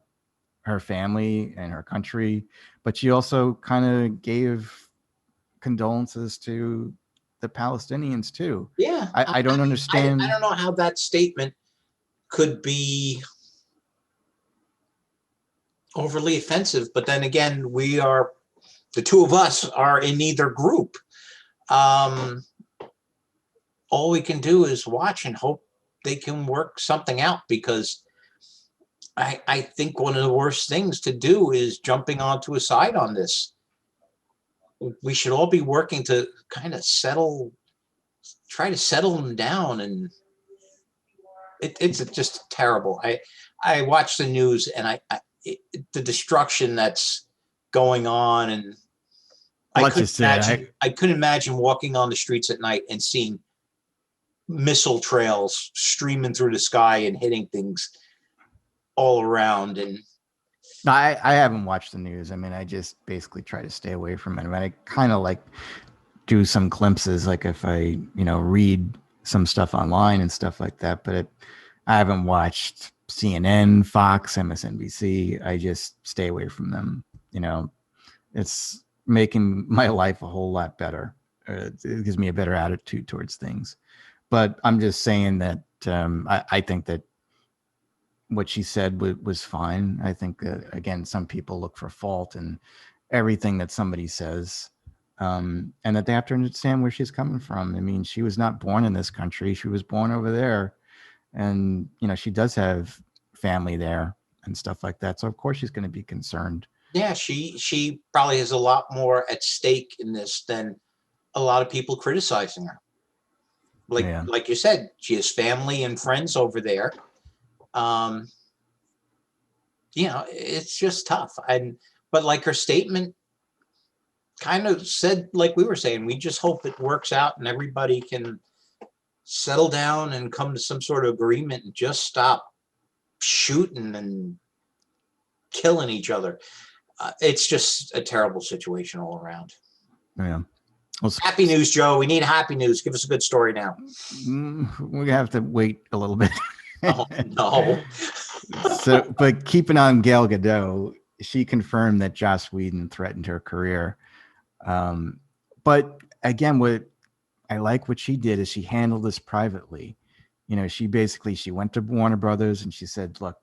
her family and her country, but she also kind of gave condolences to the Palestinians too. Yeah. I don't understand. I don't know how that statement could be overly offensive, but then again, the two of us are in either group. All we can do is watch and hope they can work something out, because I think one of the worst things to do is jumping onto a side on this. We should all be working to kind of try to settle them down, and it's just terrible. I watch the news, and the destruction that's going on, and I couldn't imagine walking on the streets at night and seeing missile trails streaming through the sky and hitting things all around. And No, I haven't watched the news. I mean, I just basically try to stay away from it. I mean, I kind of like do some glimpses, like if I, read some stuff online and stuff like that. But I haven't watched CNN, Fox, MSNBC. I just stay away from them. It's making my life a whole lot better. It gives me a better attitude towards things. But I'm just saying that I think that what she said was fine. I think again, some people look for fault in everything that somebody says, and that they have to understand where she's coming from. I mean, she was not born in this country; she was born over there, and she does have family there and stuff like that. So of course she's going to be concerned. yeah, she probably has a lot more at stake in this than a lot of people criticizing her. Like you said, she has family and friends over there. It's just tough. But like her statement kind of said, like we were saying, we just hope it works out and everybody can settle down and come to some sort of agreement and just stop shooting and killing each other. It's just a terrible situation all around. Yeah. Well, happy news, Joe. We need happy news. Give us a good story now. We have to wait a little bit. Oh, no. But keeping on Gal Gadot, she confirmed that Joss Whedon threatened her career. But again, what I like what she did is she handled this privately. She went to Warner Brothers and she said, look,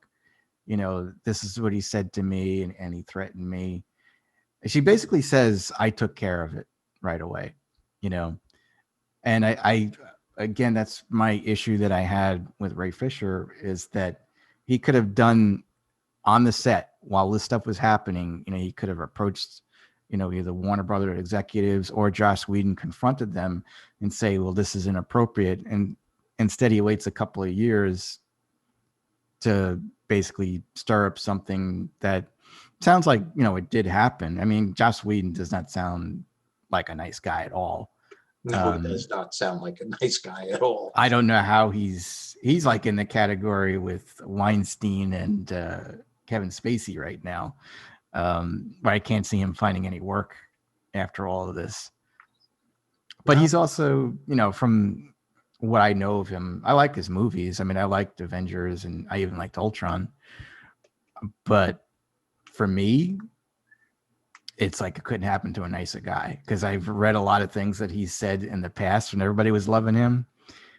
this is what he said to me, and he threatened me. She basically says, I took care of it right away, and I again, that's my issue that I had with Ray Fisher, is that he could have done on the set while this stuff was happening. He could have approached, either Warner Brothers executives or Joss Whedon, confronted them and say, well, this is inappropriate. And instead he waits a couple of years to basically stir up something that sounds like, it did happen. I mean, Joss Whedon does not sound like a nice guy at all. No, it does not sound like a nice guy at all. I don't know how he's like in the category with Weinstein and Kevin Spacey right now. But I can't see him finding any work after all of this. But he's also, from what I know of him, I like his movies. I mean, I liked Avengers and I even liked Ultron. But for me, it's like it couldn't happen to a nicer guy, because I've read a lot of things that he said in the past when everybody was loving him.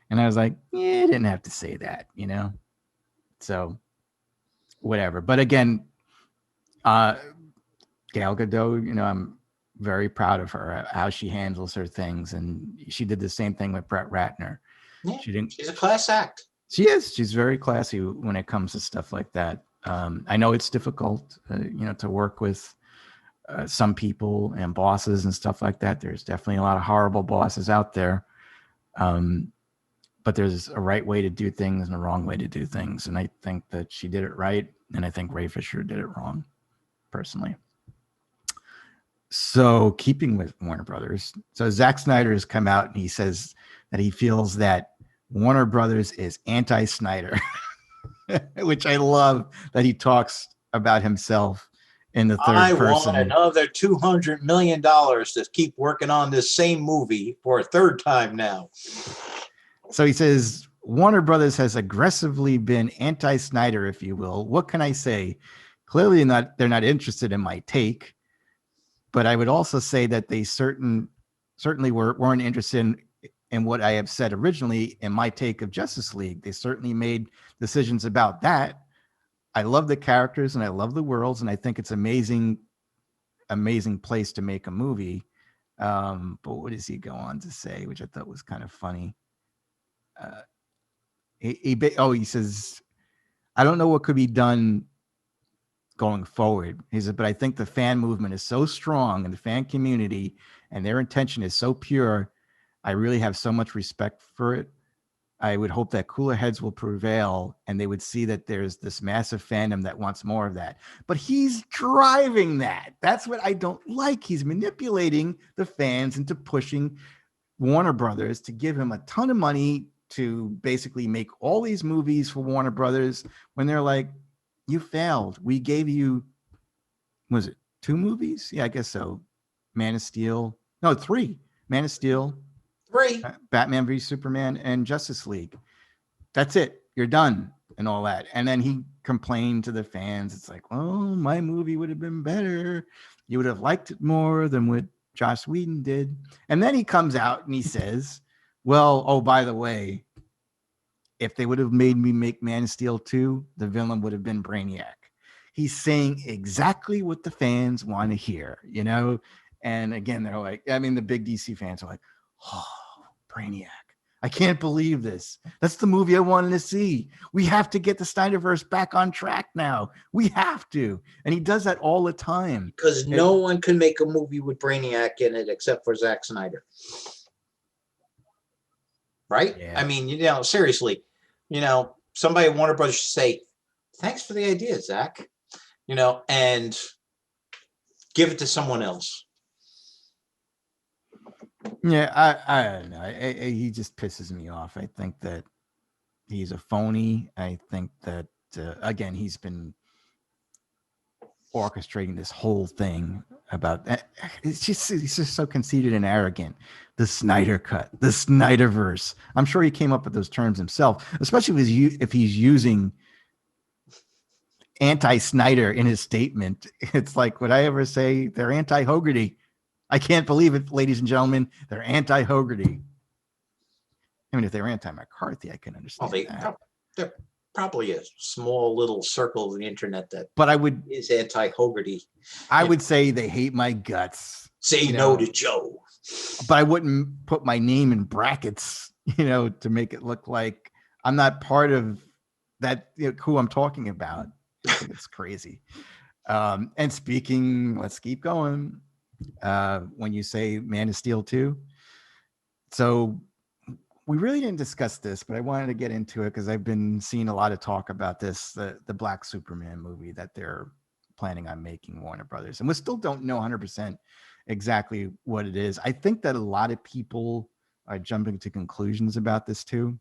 And I was like, yeah, I didn't have to say that, So whatever. But again, Gal Gadot, I'm very proud of her, how she handles her things. And she did the same thing with Brett Ratner. Yeah, She didn't. she's a class act. She is. She's very classy when it comes to stuff like that. I know it's difficult, to work with some people and bosses and stuff like that. There's definitely a lot of horrible bosses out there. But there's a right way to do things and a wrong way to do things. And I think that she did it right. And I think Ray Fisher did it wrong, personally. So keeping with Warner Brothers. So Zack Snyder has come out and he says that he feels that Warner Brothers is anti-Snyder, which I love that he talks about himself in the third person. I want another $200 million to keep working on this same movie for a third time now. So he says, Warner Brothers has aggressively been anti-Snyder, if you will. What can I say? Clearly they're not interested in my take, but I would also say that they certainly weren't interested in what I have said originally in my take of Justice League. They certainly made decisions about that. I love the characters and I love the worlds, and I think it's amazing place to make a movie. But what does he go on to say, which I thought was kind of funny? He says, I don't know what could be done going forward. He said, but I think the fan movement is so strong and the fan community and their intention is so pure. I really have so much respect for it. I would hope that cooler heads will prevail and they would see that there's this massive fandom that wants more of that. But he's driving that. That's what I don't like. He's manipulating the fans into pushing Warner Brothers to give him a ton of money to basically make all these movies for Warner Brothers when they're like, you failed. We gave you, was it 2 movies? Yeah, I guess so. Man of Steel. No, 3. Man of Steel. 3. Batman v Superman and Justice League. That's it. You're done and all that. And then he complained to the fans. It's like, well, my movie would have been better. You would have liked it more than what Joss Whedon did. And then he comes out and he says, well, oh, by the way, if they would have made me make Man of Steel 2, the villain would have been Brainiac. He's saying exactly what the fans want to hear, And again, they're like, the big DC fans are like, oh, Brainiac. I can't believe this. That's the movie I wanted to see. We have to get the Snyderverse back on track now. We have to. And he does that all the time. Because no one can make a movie with Brainiac in it except for Zack Snyder. Right? Yeah. Seriously, somebody at Warner Brothers should say, thanks for the idea, Zach, and give it to someone else. Yeah, I don't know. He just pisses me off. I think that he's a phony. I think that, again, he's been orchestrating this whole thing about that. He's just so conceited and arrogant. The Snyder Cut, the Snyderverse. I'm sure he came up with those terms himself, especially if he's using anti-Snyder in his statement. It's like, would I ever say they're anti-Hogarty? I can't believe it, ladies and gentlemen. They're anti-Hogarty. If they were anti-McCarthy, I can understand that. There probably a small little circle of the internet that is anti-Hogarty. I would say they hate my guts. Say no to Joe. But I wouldn't put my name in brackets, to make it look like I'm not part of that, who I'm talking about. I think it's crazy. And speaking, let's keep going. When you say Man of Steel 2. So we really didn't discuss this, but I wanted to get into it because I've been seeing a lot of talk about this, the Black Superman movie that they're planning on making, Warner Brothers. And we still don't know 100% exactly what it is. I think that a lot of people are jumping to conclusions about this too,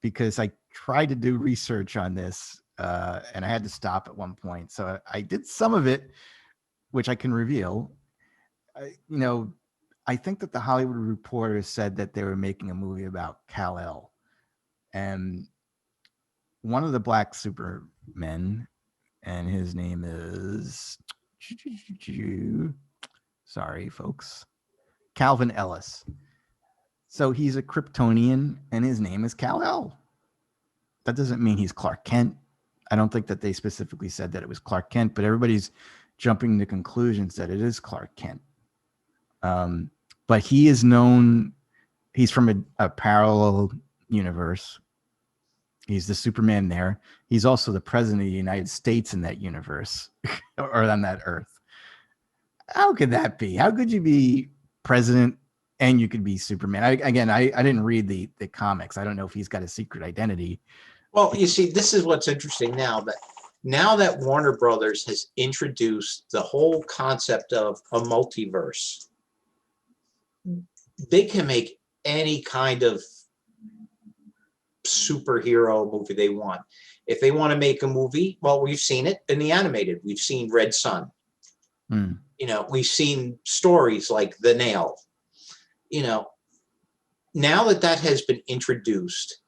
because I tried to do research on this and I had to stop at one point. So I did some of it, which I can reveal. I think that the Hollywood Reporter said that they were making a movie about Kal-El, and one of the Black Supermen, and his name is, sorry folks, Calvin Ellis. So he's a Kryptonian and his name is Kal-El. That doesn't mean he's Clark Kent. I don't think that they specifically said that it was Clark Kent, but everybody's jumping to conclusions that it is Clark Kent. But he is known. He's from a parallel universe. He's the Superman there. He's also the president of the United States in that universe or on that Earth. How could that be? How could you be president and you could be Superman? I didn't read the comics. I don't know if he's got a secret identity. Well, you see, this is what's interesting now that Warner Brothers has introduced the whole concept of a multiverse. They can make any kind of superhero movie they want. If they want to make a movie, well, we've seen it in the animated. We've seen Red Sun. You know, we've seen stories like The Nail. You know, now that has been introduced,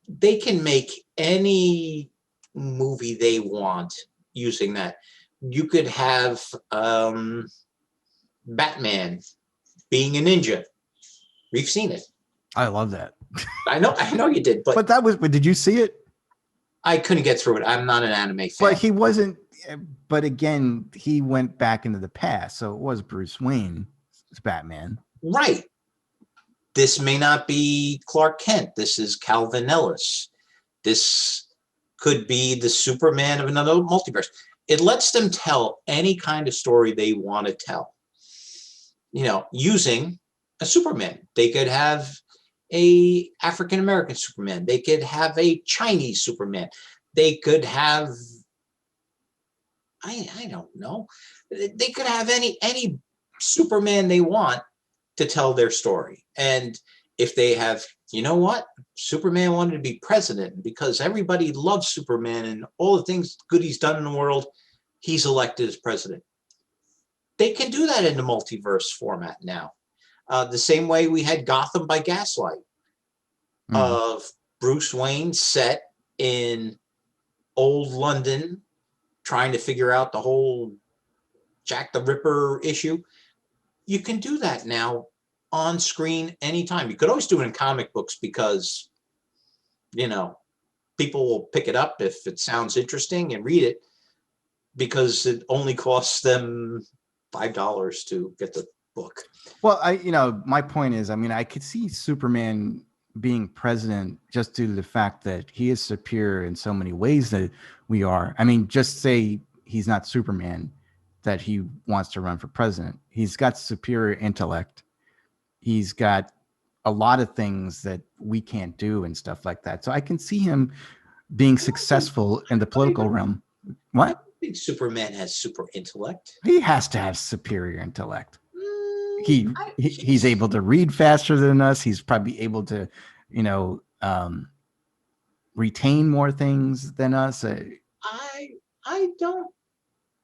they can make any movie they want using that. You could have Batman being a ninja. We've seen it. I love that. I know you did, but did you see it? I couldn't get through it. I'm not an anime fan. But he wasn't. But again, he went back into the past, so it was Bruce Wayne's Batman. Right. This may not be Clark Kent. This is Calvin Ellis. This could be the Superman of another multiverse. It lets them tell any kind of story they want to tell. You know, using a Superman. They could have a African-American Superman. They could have a Chinese Superman. They could have, I don't know. They could have any Superman they want to tell their story. And if they have, you know what? Superman wanted to be president because everybody loves Superman and all the things good he's done in the world, he's elected as president. They can do that in the multiverse format now. The same way we had Gotham by Gaslight of Bruce Wayne set in old London trying to figure out the whole Jack the Ripper issue. You can do that now on screen anytime. You could always do it in comic books because, you know, people will pick it up if it sounds interesting and read it because it only costs them $5 to get the book. Well, my point is, I mean, I could see Superman being president just due to the fact that he is superior in so many ways that we are. I mean, just say he's not Superman, that he wants to run for president. He's got superior intellect. He's got a lot of things that we can't do and stuff like that. So I can see him being successful in the political realm. What? I think Superman has super intellect. He has to have superior intellect. He's able to read faster than us. He's probably able to, retain more things than us. I don't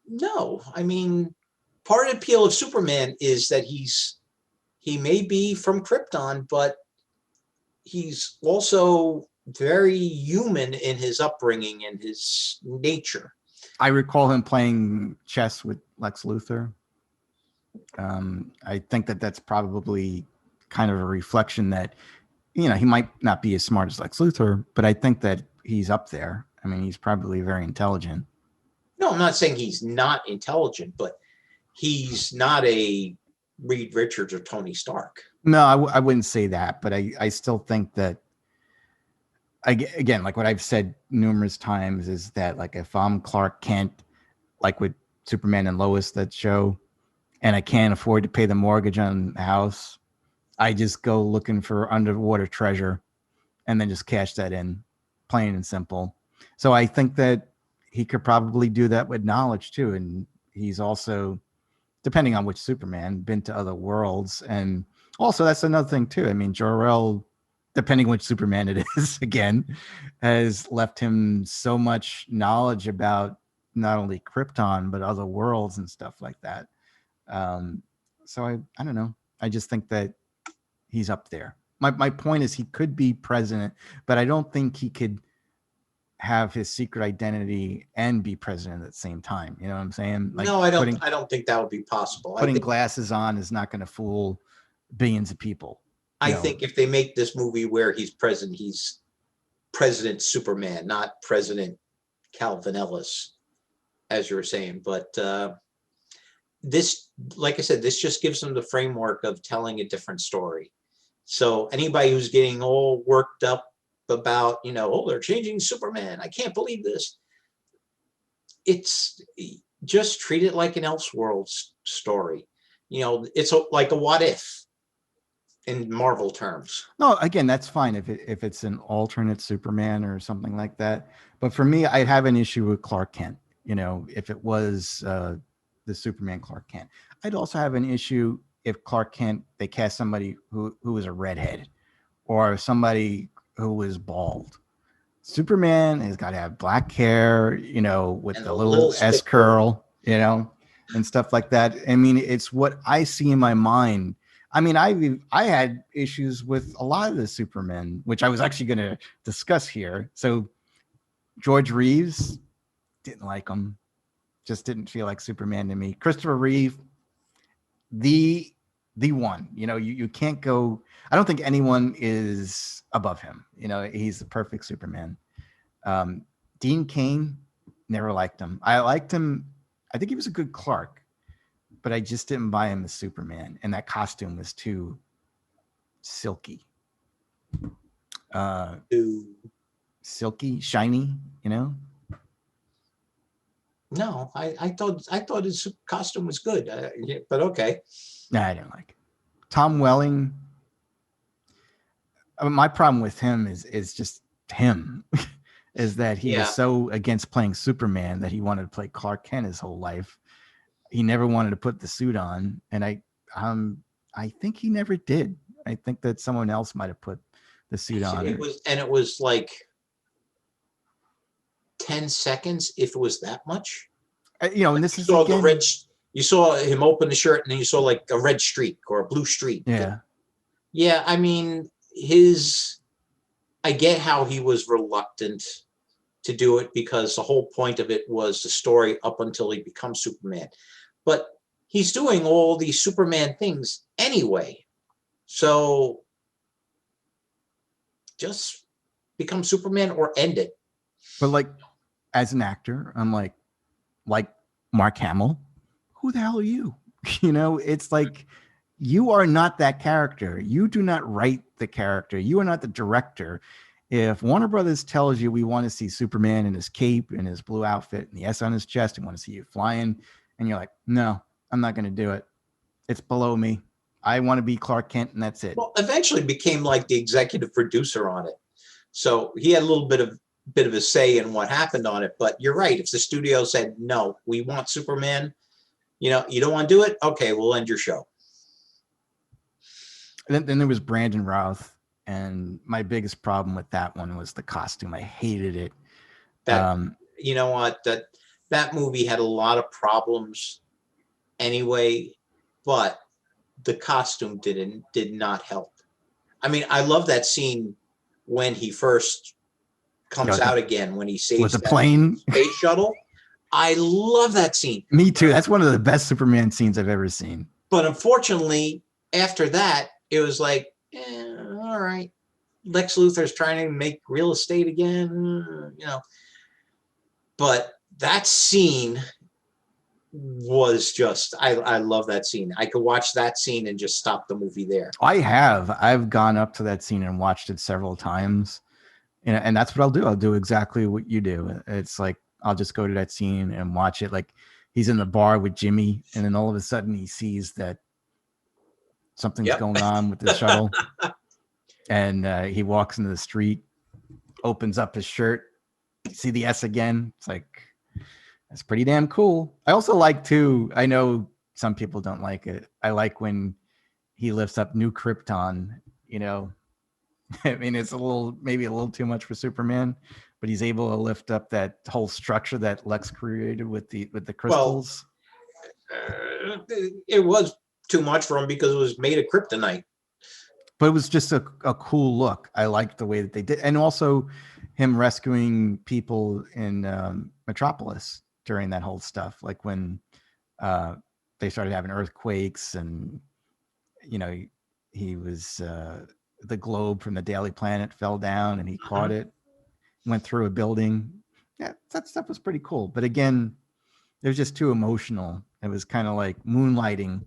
know. I mean, part of the appeal of Superman is that he may be from Krypton, but he's also very human in his upbringing and his nature. I recall him playing chess with Lex Luthor. I think that's probably kind of a reflection that, he might not be as smart as Lex Luthor, but I think that he's up there. I mean, he's probably very intelligent. No, I'm not saying he's not intelligent, but he's not a Reed Richards or Tony Stark. No, I wouldn't say that, but I still think that, again, like what I've said numerous times is that, like, if I'm Clark Kent, like with Superman and Lois, that show, and I can't afford to pay the mortgage on the house, I just go looking for underwater treasure and then just cash that in, plain and simple. So I think that he could probably do that with knowledge too. And he's also, depending on which Superman, been to other worlds. And also that's another thing too. I mean, Jor-El, depending which Superman it is, again, has left him so much knowledge about not only Krypton, but other worlds and stuff like that. So I don't know. I just think that he's up there. My point is he could be president, but I don't think he could have his secret identity and be president at the same time. You know what I'm saying? Like, no, I don't think that would be possible. Putting glasses on is not going to fool billions of people. I think if they make this movie where he's President Superman, not President Calvin Ellis, as you were saying. But this, like I said, this just gives them the framework of telling a different story. So anybody who's getting all worked up about, oh, they're changing Superman, I can't believe this. It's just treat it like an Elseworlds story. It's like a what if in Marvel terms. No, again, that's fine if it's an alternate Superman or something like that. But for me, I'd have an issue with Clark Kent. If it was the Superman Clark Kent, I'd also have an issue if Clark Kent, they cast somebody who was a redhead or somebody who was bald. Superman has got to have black hair, with And the a little little S stick curl, and stuff like that. I mean, it's what I see in my mind. I mean, I had issues with a lot of the Supermen, which I was actually going to discuss here. So George Reeves, didn't like him, just didn't feel like Superman to me. Christopher Reeve, the one, you can't go. I don't think anyone is above him. He's the perfect Superman. Dean Cain, never liked him. I liked him. I think he was a good Clark, but I just didn't buy him as Superman. And that costume was too silky. Silky, shiny, No, I thought his costume was good, but okay. No, I didn't like it. Tom Welling. My problem with him is just him, is that he was so against playing Superman that he wanted to play Clark Kent his whole life. He never wanted to put the suit on, and I think he never did. I think that someone else might have put the suit on. It was like 10 seconds, if it was that much. And this is again, you saw him open the shirt, and then you saw like a red streak or a blue streak. Yeah. I mean, I get how he was reluctant to do it because the whole point of it was the story up until he becomes Superman. But he's doing all these Superman things anyway. So just become Superman or end it. But like, as an actor, I'm like Mark Hamill, who the hell are you? It's like, you are not that character. You do not write the character. You are not the director. If Warner Brothers tells you we want to see Superman in his cape and his blue outfit and the S on his chest and want to see you flying, and you're like, no, I'm not going to do it. It's below me. I want to be Clark Kent, and that's it. Well, eventually became like the executive producer on it. So he had a little bit of a say in what happened on it. But you're right. If the studio said, no, we want Superman, you don't want to do it. Okay, we'll end your show. Then there was Brandon Routh, and my biggest problem with that one was the costume. I hated it. You know what? That movie had a lot of problems anyway, but the costume did not help. I mean, I love that scene when he first comes out again, when he saves with the plane space shuttle. I love that scene. Me too. That's one of the best Superman scenes I've ever seen. But unfortunately, after that, it was like, all right, Lex Luthor's trying to make real estate again, But that scene was just, I love that scene. I could watch that scene and just stop the movie there. I've gone up to that scene and watched it several times. And that's what I'll do. I'll do exactly what you do. It's like, I'll just go to that scene and watch it. Like, he's in the bar with Jimmy, and then all of a sudden he sees that something's going on with the shuttle. And he walks into the street, opens up his shirt, see the S again. It's like, that's pretty damn cool. I also like too, I know some people don't like it. I like when he lifts up New Krypton, I mean, it's maybe a little too much for Superman, but he's able to lift up that whole structure that Lex created with the crystals. Well, it was too much for him because it was made of kryptonite. But it was just a cool look. I liked the way that they did, and also him rescuing people in Metropolis during that whole stuff, like when they started having earthquakes, and he was the globe from the Daily Planet fell down, and he caught it, went through a building. Yeah, that stuff was pretty cool. But again, it was just too emotional, It was kind of like moonlighting,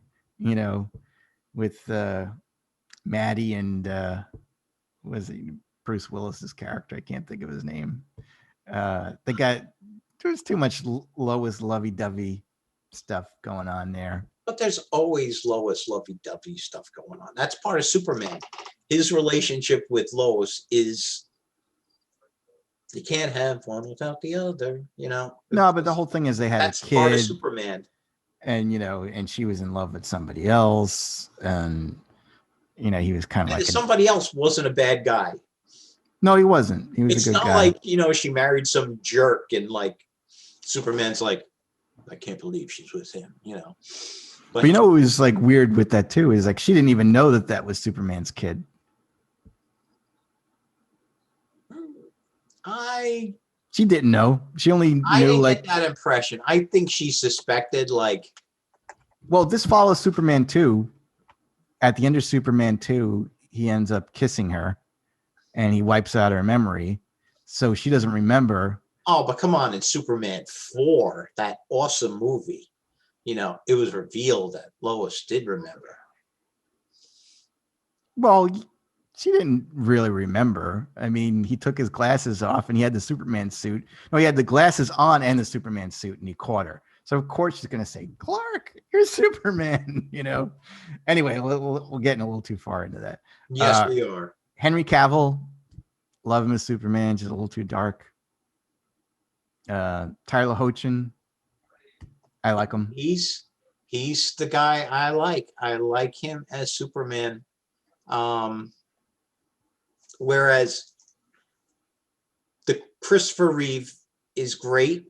with Maddie and was it Bruce Willis's character? I can't think of his name. There was too much Lois lovey-dovey stuff going on there. But there's always Lois lovey-dovey stuff going on. That's part of Superman. His relationship with Lois is you can't have one without the other, No, but the whole thing is they had a kid. That's part of Superman. And, and she was in love with somebody else. And, he was kind of like... Somebody else wasn't a bad guy. No, he wasn't. He was a good guy. It's not like, she married some jerk and like Superman's like, I can't believe she's with him, But it was like weird with that too, is like she didn't even know that was Superman's kid. She didn't know. She only knew I didn't get that impression. I think she suspected Well, this follows Superman 2. At the end of Superman 2, he ends up kissing her and he wipes out her memory. So she doesn't remember. Oh, but come on, in Superman 4, that awesome movie, it was revealed that Lois did remember. Well, she didn't really remember. I mean, he took his glasses off and he had the Superman suit. No, he had the glasses on and the Superman suit, and he caught her. So of course she's going to say, "Clark, you're Superman," Anyway, we're getting a little too far into that. Yes, we are. Henry Cavill, love him as Superman, just a little too dark. Tyler Hoechlin, I like him. He's the guy I like. I like him as Superman. Whereas the Christopher Reeve is great,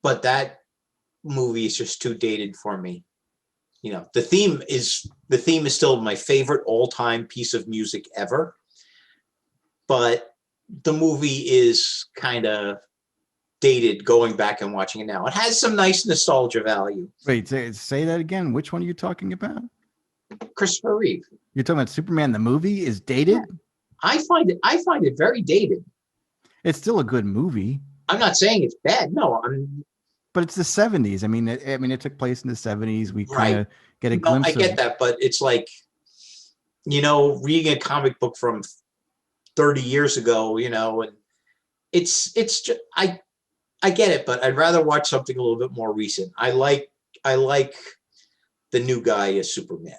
but that movie is just too dated for me. The theme is still my favorite all-time piece of music ever, but the movie is kind of dated going back and watching it now. It has some nice nostalgia value. Wait, say that again. Which one are you talking about? Christopher Reeve. You're talking about Superman the movie is dated? Yeah. I find it very dated. It's still a good movie. I'm not saying it's bad. No, but it's the 70s. I mean, it took place in the 70s. We kind of get a glimpse. I get that, but it's like, reading a comic book from 30 years ago, and it's just I get it, but I'd rather watch something a little bit more recent. I like the new guy as Superman.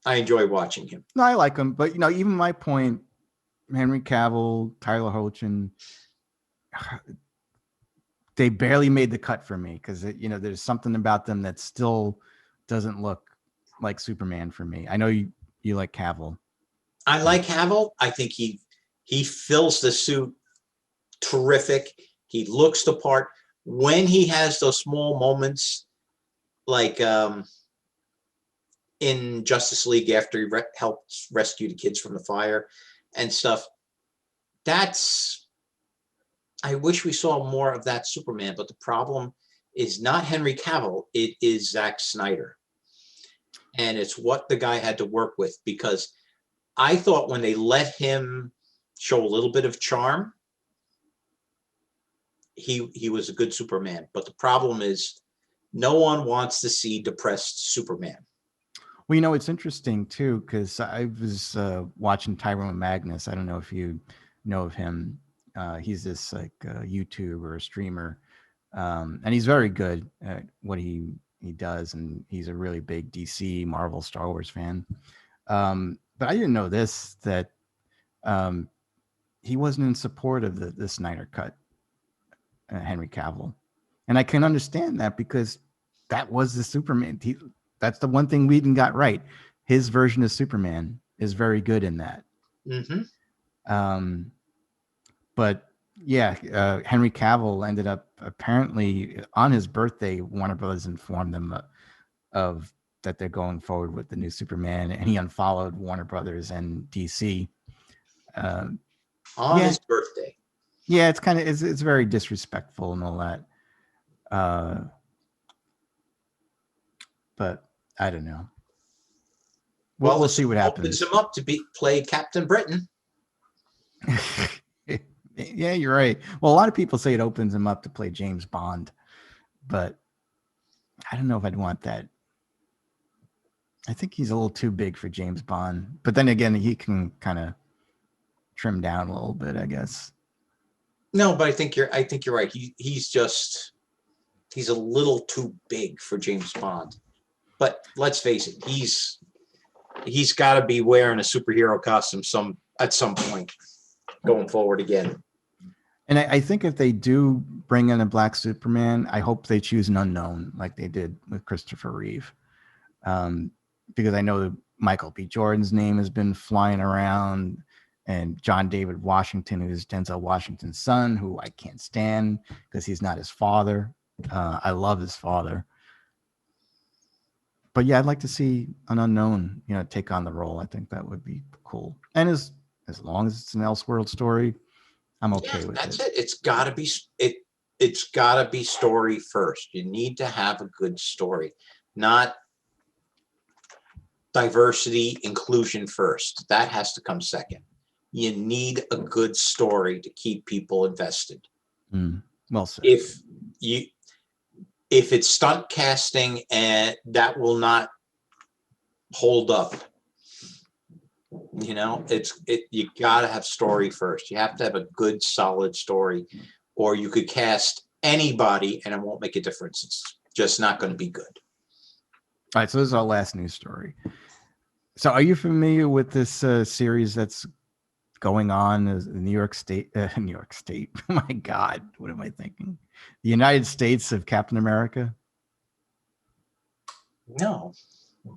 I enjoy watching him. No, I like him, but even my point, Henry Cavill, Tyler Hoechlin, they barely made the cut for me because there's something about them that still doesn't look like Superman for me. I know you like Cavill. I like Cavill. I think he fills the suit terrific. He looks the part. When he has those small moments, like in Justice League after he helps rescue the kids from the fire and stuff, I wish we saw more of that Superman, but the problem is not Henry Cavill, it is Zack Snyder. And it's what the guy had to work with, because I thought when they let him show a little bit of charm, he was a good Superman. But the problem is no one wants to see depressed Superman. Well, it's interesting too, because I was watching Tyrone Magnus. I don't know if you know of him. He's this like YouTuber, streamer, and he's very good at what he does, and he's a really big DC, Marvel, Star Wars fan. But I didn't know that he wasn't in support of the Snyder Cut, Henry Cavill, and I can understand that because that was the Superman. That's the one thing Whedon got right. His version of Superman is very good in that. Mm-hmm. But yeah, Henry Cavill ended up apparently on his birthday. Warner Brothers informed them of that they're going forward with the new Superman, and he unfollowed Warner Brothers and DC on his birthday. Yeah, it's kind of it's very disrespectful and all that. But I don't know. We'll see what happens. Opens him up to play Captain Britain. Yeah, you're right. Well, a lot of people say it opens him up to play James Bond, but I don't know if I'd want that. I think he's a little too big for James Bond. But then again, he can kind of trim down a little bit, I guess. No, but I think you're right. He's a little too big for James Bond. But let's face it, he's got to be wearing a superhero costume at some point going forward again. And I think if they do bring in a black Superman, I hope they choose an unknown like they did with Christopher Reeve. Because I know that Michael B. Jordan's name has been flying around, and John David Washington, who's Denzel Washington's son, who I can't stand because he's not his father. I love his father. But yeah, I'd like to see an unknown, take on the role. I think that would be cool. And as long as it's an Elseworld story, I'm okay with that's it. It's gotta be story first. You need to have a good story, not diversity, inclusion first. That has to come second. You need a good story to keep people invested. Well said. If it's stunt casting, and that will not hold up. You gotta have story first. You have to have a good, solid story, or you could cast anybody and it won't make a difference. It's just not going to be good. All right, so this is our last news story. So are you familiar with this series that's going on in New York State? New York State. Oh my God, what am I thinking? The United States of Captain America? No.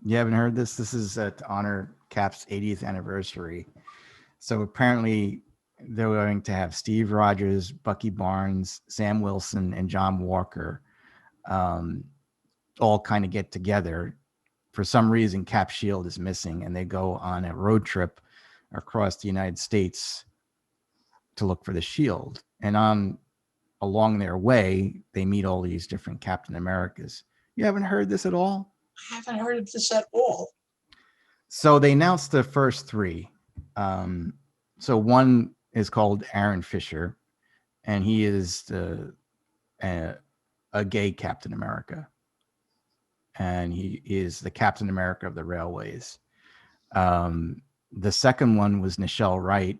You haven't heard this? This is to honor Cap's 80th anniversary. So apparently they're going to have Steve Rogers, Bucky Barnes, Sam Wilson, and John Walker all kind of get together. For some reason, Cap's shield is missing, and they go on a road trip across the United States to look for the shield. And along their way, they meet all these different Captain Americas. You haven't heard this at all? I haven't heard of this at all. So they announced the first three. So one is called Aaron Fisher, and he is a gay Captain America. And he is the Captain America of the railways. The second one was Nichelle Wright,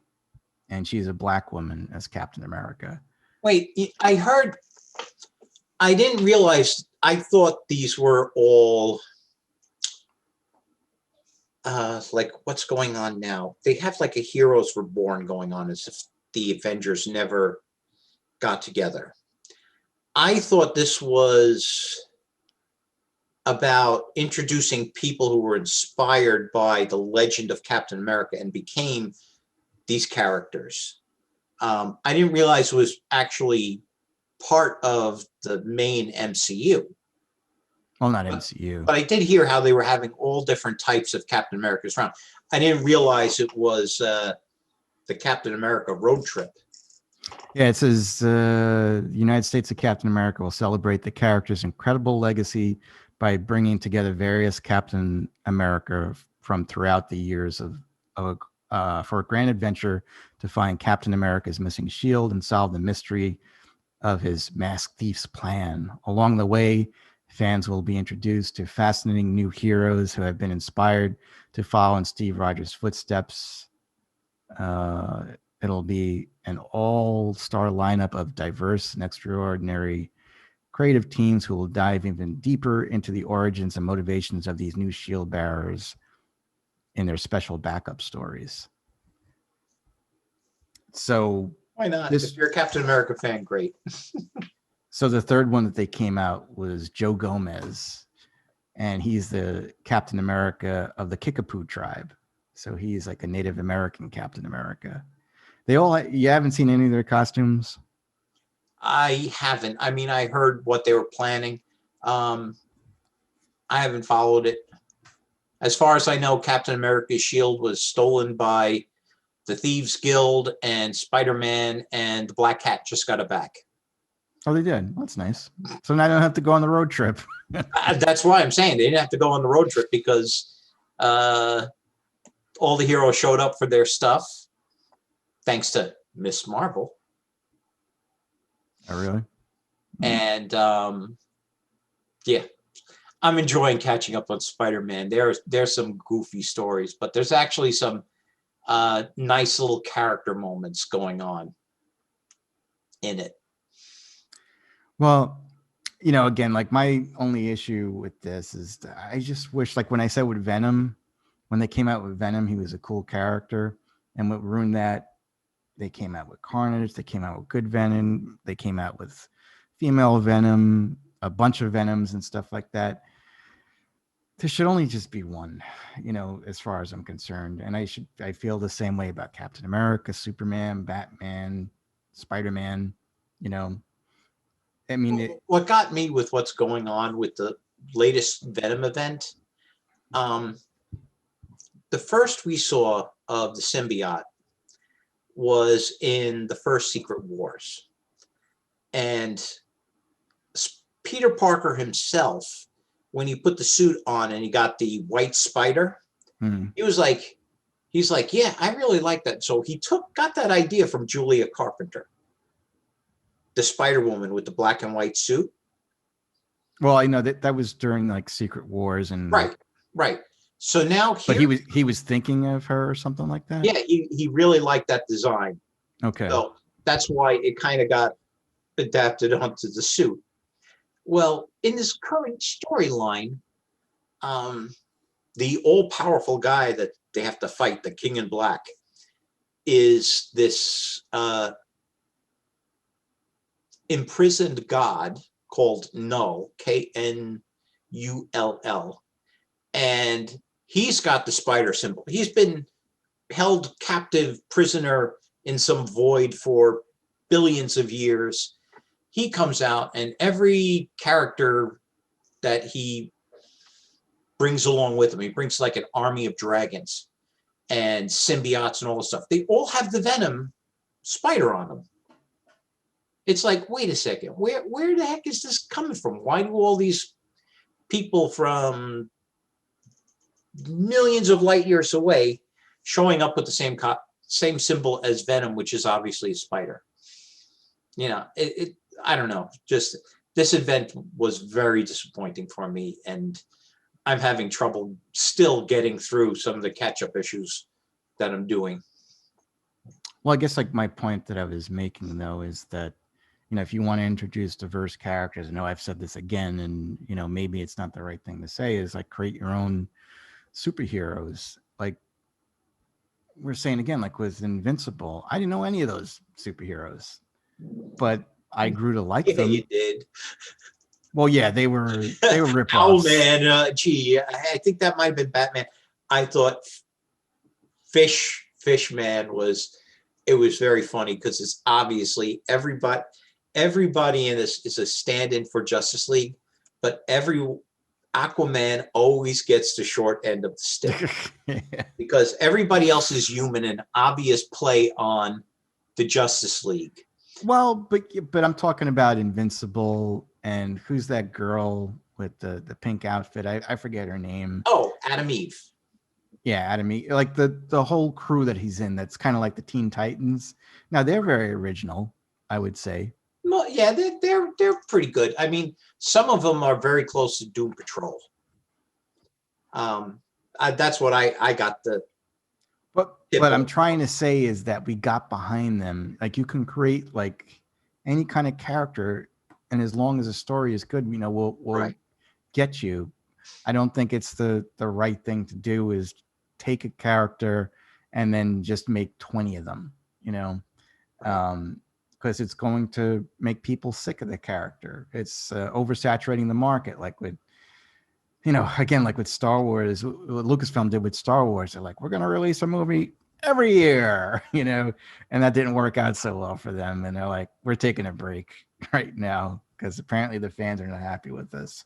and she's a black woman as Captain America. Wait, I didn't realize, I thought these were all like what's going on now. They have like a Heroes Reborn going on, as if the Avengers never got together. I thought this was about introducing people who were inspired by the legend of Captain America and became these characters. I didn't realize it was actually part of the main MCU. Well, not MCU. But I did hear how they were having all different types of Captain Americas around. I didn't realize it was the Captain America road trip. Yeah, it says the United States of Captain America will celebrate the character's incredible legacy by bringing together various Captain America from throughout the years for a grand adventure to find Captain America's missing shield and solve the mystery of his masked thief's plan. Along the way, fans will be introduced to fascinating new heroes who have been inspired to follow in Steve Rogers' footsteps. It'll be an all-star lineup of diverse and extraordinary creative teams who will dive even deeper into the origins and motivations of these new shield bearers in their special backup stories. So why not? If you're a Captain America fan, great. So the third one that they came out was Joe Gomez, and he's the Captain America of the Kickapoo tribe. So he's like a Native American Captain America. You haven't seen any of their costumes? I haven't. I mean, I heard what they were planning. I haven't followed it. As far as I know, Captain America's shield was stolen by the Thieves Guild, and Spider-Man and the Black Cat just got it back. Oh, they did. That's nice. So now I don't have to go on the road trip. That's why I'm saying they didn't have to go on the road trip, because all the heroes showed up for their stuff, thanks to Miss Marvel. Oh, really? And yeah, I'm enjoying catching up on Spider-Man. There's some goofy stories, but there's actually some nice little character moments going on in it. Well, you know, again, like my only issue with this is that I just wish, like when I said with Venom, when they came out with Venom, he was a cool character. And what ruined that, they came out with Carnage, they came out with good Venom, they came out with female Venom, a bunch of Venoms and stuff like that. There should only just be one, you know, as far as I'm concerned. And I feel the same way about Captain America, Superman, Batman, Spider-Man, you know. I mean, What got me with what's going on with the latest Venom event, the first we saw of the symbiote was in the first Secret Wars. And Peter Parker himself, when he put the suit on and he got the white spider, he's like, yeah, I really like that. So he got that idea from Julia Carpenter, the Spider-Woman with the black and white suit. well, I know that was during like Secret Wars and right. So now but he was thinking of her or something like that. Yeah, he really liked that design. Okay. So that's why it kind of got adapted onto the suit. Well, in this current storyline, the all-powerful guy that they have to fight, the King in Black, is this imprisoned god called Null, Knull, and he's got the spider symbol. He's been held captive prisoner in some void for billions of years. He comes out, and every character that he brings along with him, he brings like an army of dragons and symbiotes and all this stuff. They all have the Venom spider on them. It's like, wait a second, where the heck is this coming from? Why do all these people from millions of light years away showing up with the same symbol as Venom, which is obviously a spider? You know, I don't know. Just this event was very disappointing for me, and I'm having trouble still getting through some of the catch-up issues that I'm doing. Well, I guess like my point that I was making though is that, you know, if you want to introduce diverse characters, I know I've said this again, and you know, maybe it's not the right thing to say, is like create your own superheroes. Like we're saying again, like with Invincible, I didn't know any of those superheroes, but I grew to like them. You did. Well, yeah, they were rip-offs. Owlman, I think that might have been Batman. I thought Fishman was very funny because it's obviously everybody in this is a stand-in for Justice League, but every Aquaman always gets the short end of the stick because everybody else is human, and obvious play on the Justice League. Well, but I'm talking about Invincible, and who's that girl with the pink outfit? I forget her name. Oh, Adam Eve. Yeah, Adam Eve. Like the whole crew that he's in, that's kind of like the Teen Titans. Now they're very original, I would say. Well, yeah, they're pretty good. I mean, some of them are very close to Doom Patrol. That's what I got the. But I'm trying to say is that we got behind them. Like you can create like any kind of character, and as long as the story is good, you know, we'll get you. I don't think it's the right thing to do is take a character and then just make 20 of them, you know, because it's going to make people sick of the character. It's oversaturating the market, like with, you know, again, like with Star Wars, what Lucasfilm did with Star Wars. They're like, we're going to release a movie every year, you know, and that didn't work out so well for them. And they're like, we're taking a break right now because apparently the fans are not happy with this.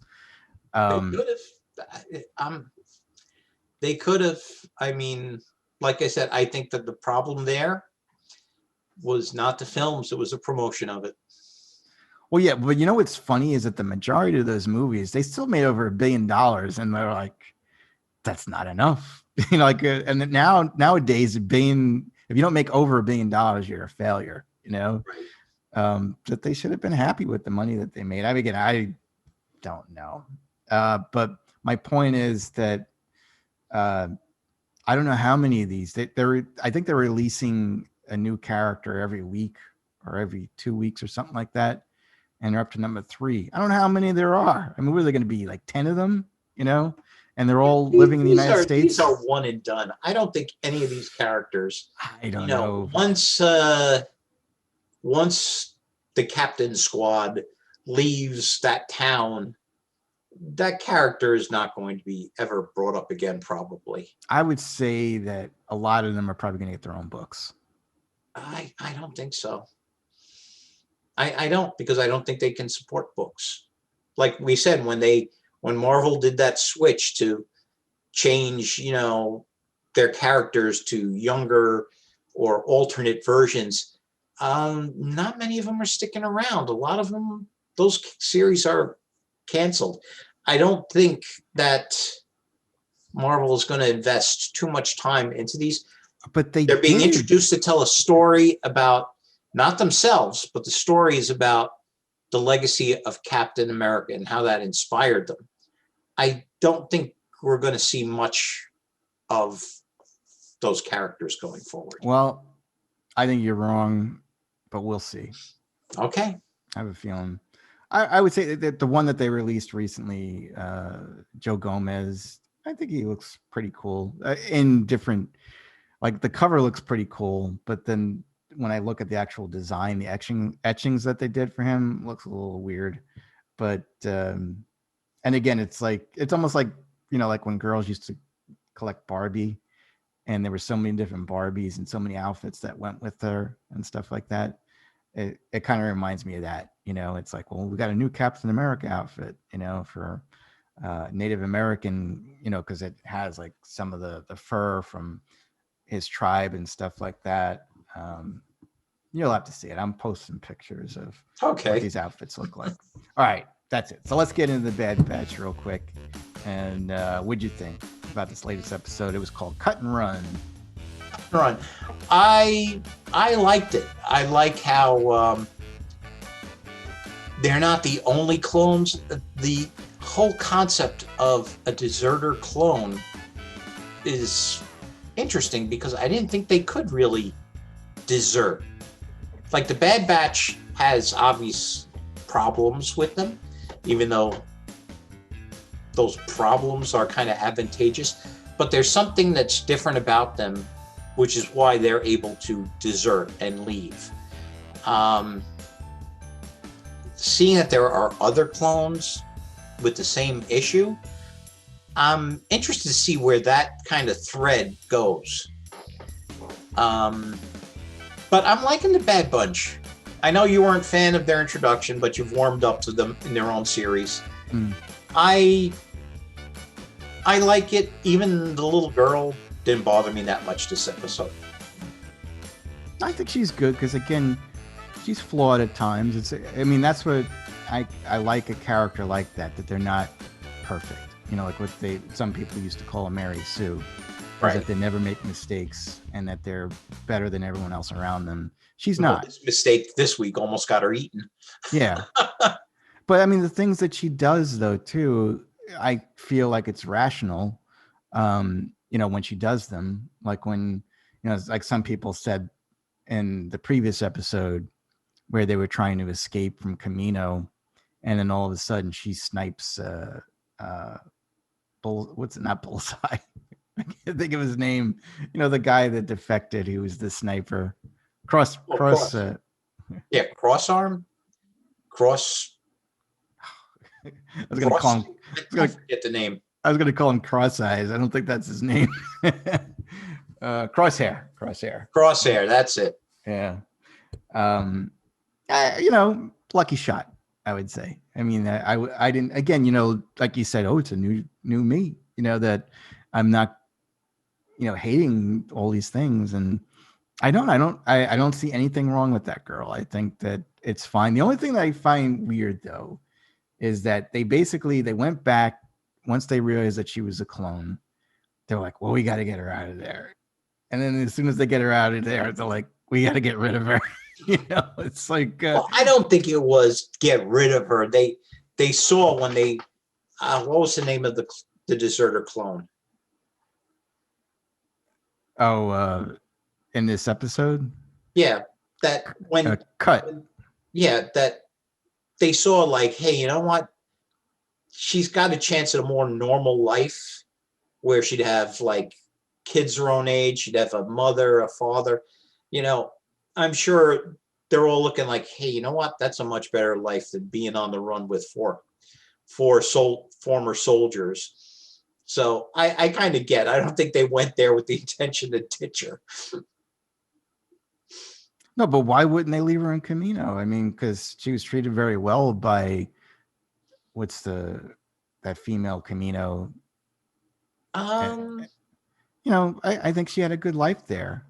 They could have. I mean, like I said, I think that the problem there was not the films; it was a promotion of it. Well, yeah, but you know what's funny is that the majority of those movies, they still made over $1 billion, and they're like, that's not enough. You know, like, and nowadays, $1 billion, if you don't make over $1 billion, you're a failure. You know, that they should have been happy with the money that they made. I mean, again, I don't know. But my point is that I don't know how many of these. I think they're releasing a new character every week or every 2 weeks or something like that, and they're up to number 3. I don't know how many there are. I mean, what are they going to be, like 10 of them? You know, and they're all living in the United States. These are one and done. I don't think any of these characters. I don't know. Once the captain squad leaves that town, that character is not going to be ever brought up again, probably. I would say that a lot of them are probably going to get their own books. I don't think so. I don't, because I don't think they can support books. Like we said, when Marvel did that switch to change, their characters to younger or alternate versions, not many of them are sticking around. A lot of them, those series are canceled. I don't think that Marvel is going to invest too much time into these. But they're being introduced to tell a story about not themselves, but the story is about the legacy of Captain America and how that inspired them. I don't think we're going to see much of those characters going forward. Well, I think you're wrong, but we'll see. Okay. I have a feeling. I would say that the one that they released recently, Joe Gomez, I think he looks pretty cool in different, like the cover looks pretty cool, but then when I look at the actual design, the etchings that they did for him looks a little weird. But and again, it's almost like, like when girls used to collect Barbie and there were so many different Barbies and so many outfits that went with her and stuff like that. It kind of reminds me of that. It's like, well, we got a new Captain America outfit, for Native American, because it has like some of the fur from his tribe and stuff like that. You'll have to see it. I'm posting pictures of what these outfits look like. All right, that's it. So let's get into the Bad Batch real quick. And what'd you think about this latest episode? It was called Cut and Run. I liked it. I like how they're not the only clones. The whole concept of a deserter clone is interesting because I didn't think they could really desert. Like the Bad Batch has obvious problems with them, even though those problems are kind of advantageous, but there's something that's different about them, which is why they're able to desert and leave. Seeing that there are other clones with the same issue, I'm interested to see where that kind of thread goes. But I'm liking the Bad Bunch. I know you weren't a fan of their introduction, but you've warmed up to them in their own series. I like it. Even the little girl didn't bother me that much this episode. I think she's good because, again, she's flawed at times. That's what I like a character like that they're not perfect. Like what some people used to call a Mary Sue. Right. That they never make mistakes and that they're better than everyone else around them. She's not. This mistake this week almost got her eaten. Yeah. But the things that she does though, too, I feel like it's rational. When she does them, like when, like some people said in the previous episode where they were trying to escape from Camino. And then all of a sudden she snipes, not Bullseye. I can't think of his name. The guy that defected, who was the sniper. Cross. Crossarm. I was gonna call him. I forget the name. I was gonna call him Cross Eyes. I don't think that's his name. Crosshair. Crosshair. That's it. Yeah. Lucky shot, I would say. I didn't. Again, like you said, it's a new me. That I'm not. Hating all these things, and I don't see anything wrong with that girl. I think that it's fine. The only thing that I find weird though is that they went back once they realized that she was a clone. They're like, well, we got to get her out of there. And then as soon as they get her out of there, they're like, we got to get rid of her. It's like, I don't think it was get rid of her. They saw when they what was the name of the deserter clone? Oh, in this episode? Yeah, that when Cut. yeah, that they saw like, hey, you know what? She's got a chance at a more normal life where she'd have like kids her own age, she'd have a mother, a father. You know, I'm sure they're all looking like, hey, you know what? That's a much better life than being on the run with four former soldiers. So I kind of get. I don't think they went there with the intention to ditch her. No, but why wouldn't they leave her in Camino? I mean, because she was treated very well by that female Camino. You know, I think she had a good life there.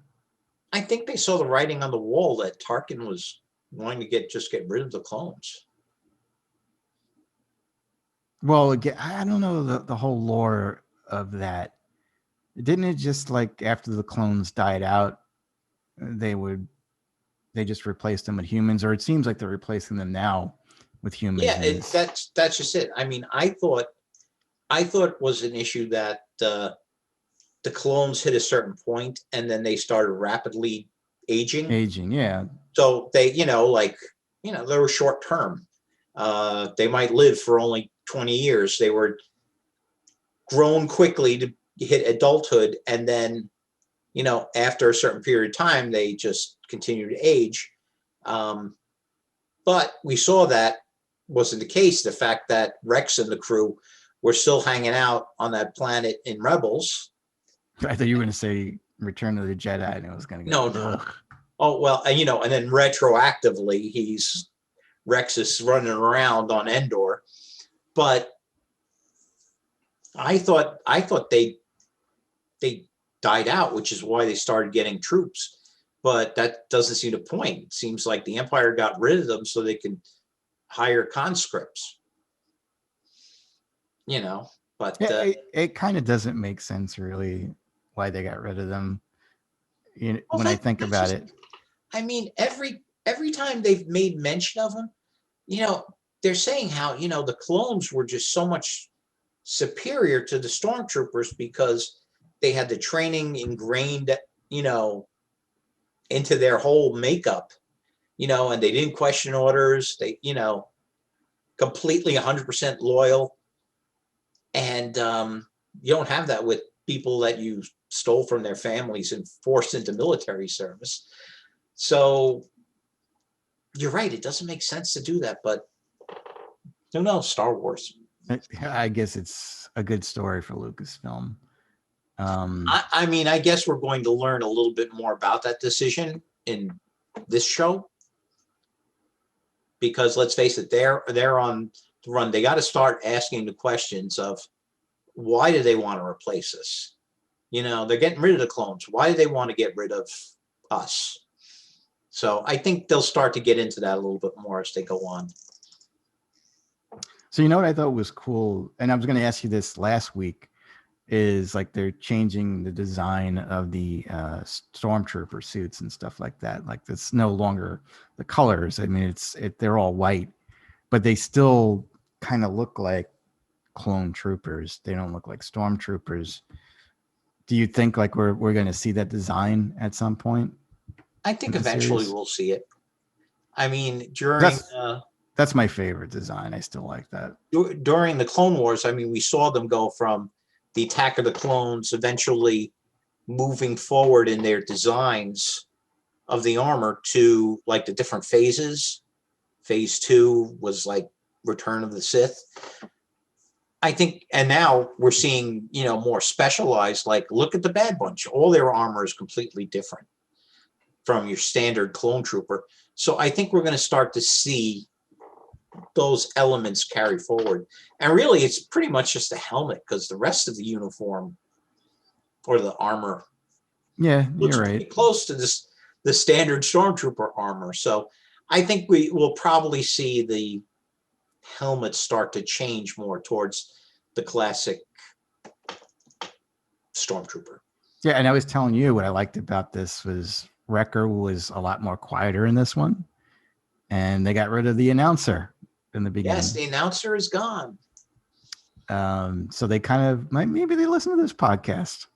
I think they saw the writing on the wall that Tarkin was wanting to just get rid of the clones. Well, again, I don't know the whole lore of that. Didn't it just like after the clones died out, they just replaced them with humans, or it seems like they're replacing them now with humans? Yeah, that's just it. I mean, I thought it was an issue that the clones hit a certain point and then they started rapidly aging. Yeah. So they, they were short term. They might live for only 20 years. They were grown quickly to hit adulthood, and then, after a certain period of time, they just continue to age. But we saw that wasn't the case. The fact that Rex and the crew were still hanging out on that planet in Rebels. I thought you were going to say Return of the Jedi, and it was going to go. No. Oh, well, and then retroactively, Rex is running around on Endor. But I thought they died out, which is why they started getting troops. But that doesn't seem to point. It seems like the Empire got rid of them so they could hire conscripts. But it kind of doesn't make sense, really, why they got rid of them. When I think about it, I mean, every time they've made mention of them, they're saying how the clones were just so much superior to the stormtroopers because they had the training ingrained, into their whole makeup, and they didn't question orders. They, completely 100% loyal. And you don't have that with people that you stole from their families and forced into military service. So you're right. It doesn't make sense to do that, but who knows? Star Wars. I guess it's a good story for Lucasfilm. I mean, I guess we're going to learn a little bit more about that decision in this show, because let's face it, they're on the run. They got to start asking the questions of why do they want to replace us? They're getting rid of the clones. Why do they want to get rid of us? So I think they'll start to get into that a little bit more as they go on. So what I thought was cool, and I was going to ask you this last week, is like they're changing the design of the Stormtrooper suits and stuff like that. Like it's no longer the colors. I mean, they're all white, but they still kind of look like clone troopers. They don't look like Stormtroopers. Do you think like we're going to see that design at some point? I think eventually we'll see it. I mean, during that's my favorite design. I still like that. During the Clone Wars, I mean, we saw them go from the Attack of the Clones, eventually moving forward in their designs of the armor to like the different phases. Phase 2 was like Return of the Sith. I think, and now we're seeing, more specialized, like look at the Bad Batch. All their armor is completely different from your standard clone trooper. So I think we're going to start to see those elements carry forward. And really, it's pretty much just a helmet, because the rest of the uniform or the armor, looks you're right, close to the standard Stormtrooper armor. So I think we will probably see the helmets start to change more towards the classic Stormtrooper. Yeah, and I was telling you what I liked about this was Wrecker was a lot more quieter in this one, and they got rid of the announcer in the beginning. Yes, the announcer is gone. So they kind of maybe they listen to this podcast.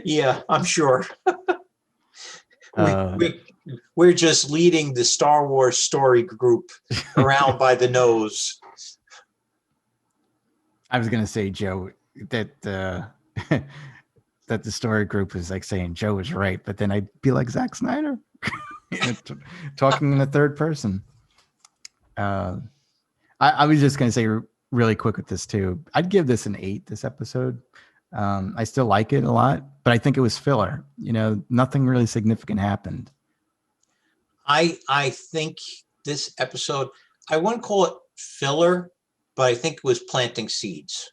Yeah, I'm sure. We're just leading the Star Wars story group around by the nose. I was gonna say, Joe, that that the story group is like saying Joe was right, but then I'd be like Zack Snyder, talking in the third person. I was just gonna say really quick with this too. I'd give this an 8. This episode, I still like it a lot, but I think it was filler. Nothing really significant happened. I think this episode, I wouldn't call it filler, but I think it was planting seeds.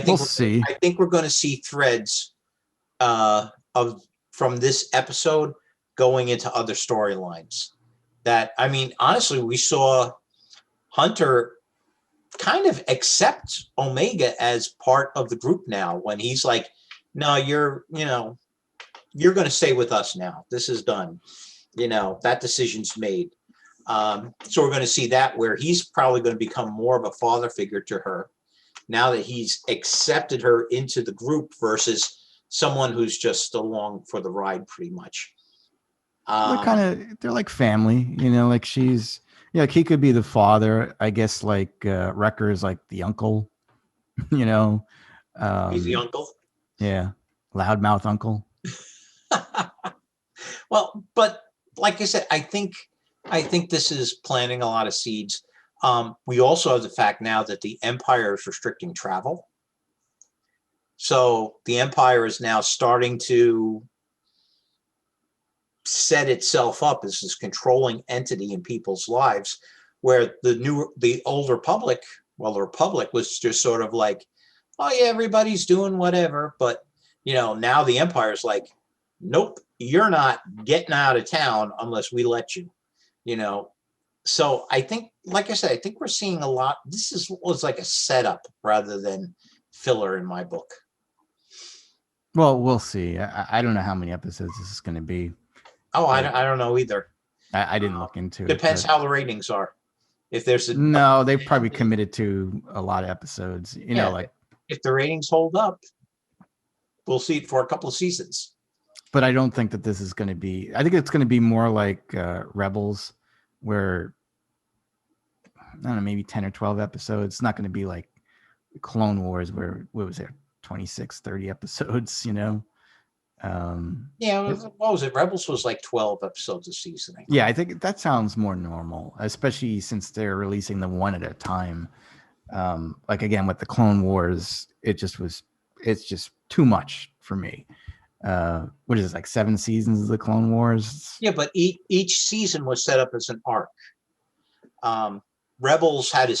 We'll see. I think we're going to see threads from this episode going into other storylines. That, I mean, honestly, we saw Hunter kind of accept Omega as part of the group now when he's like, no, you're going to stay with us now. This is done. That decision's made. So we're going to see that where he's probably going to become more of a father figure to her now that he's accepted her into the group versus someone who's just along for the ride pretty much. They're like family, like she's, like he could be the father, I guess, like Wrecker is like the uncle, he's the uncle. Yeah. Loudmouth uncle. Well, but like I said, I think this is planting a lot of seeds. We also have the fact now that the Empire is restricting travel. So the Empire is now starting to set itself up as this controlling entity in people's lives, where the old Republic, well, the Republic was just sort of like, oh yeah, everybody's doing whatever. But, now the Empire's like, nope, you're not getting out of town unless we let you, So I think, like I said, I think we're seeing a lot. This was like a setup rather than filler in my book. Well, we'll see. I don't know how many episodes this is going to be. Oh, I don't know either. I didn't look into it. Depends how the ratings are. If there's they probably committed to a lot of episodes. Like if the ratings hold up, we'll see it for a couple of seasons. But I don't think that this is going to be. I think it's going to be more like Rebels, where I don't know, maybe 10 or 12 episodes. It's not going to be like Clone Wars, where what was there, 26, 30 episodes. What was it? Rebels was like 12 episodes a season. Yeah, I think that sounds more normal, especially since they're releasing them one at a time. Like again with the Clone Wars, it's just too much for me. What is it, like 7 seasons of the Clone Wars? Yeah, but each season was set up as an arc. Rebels had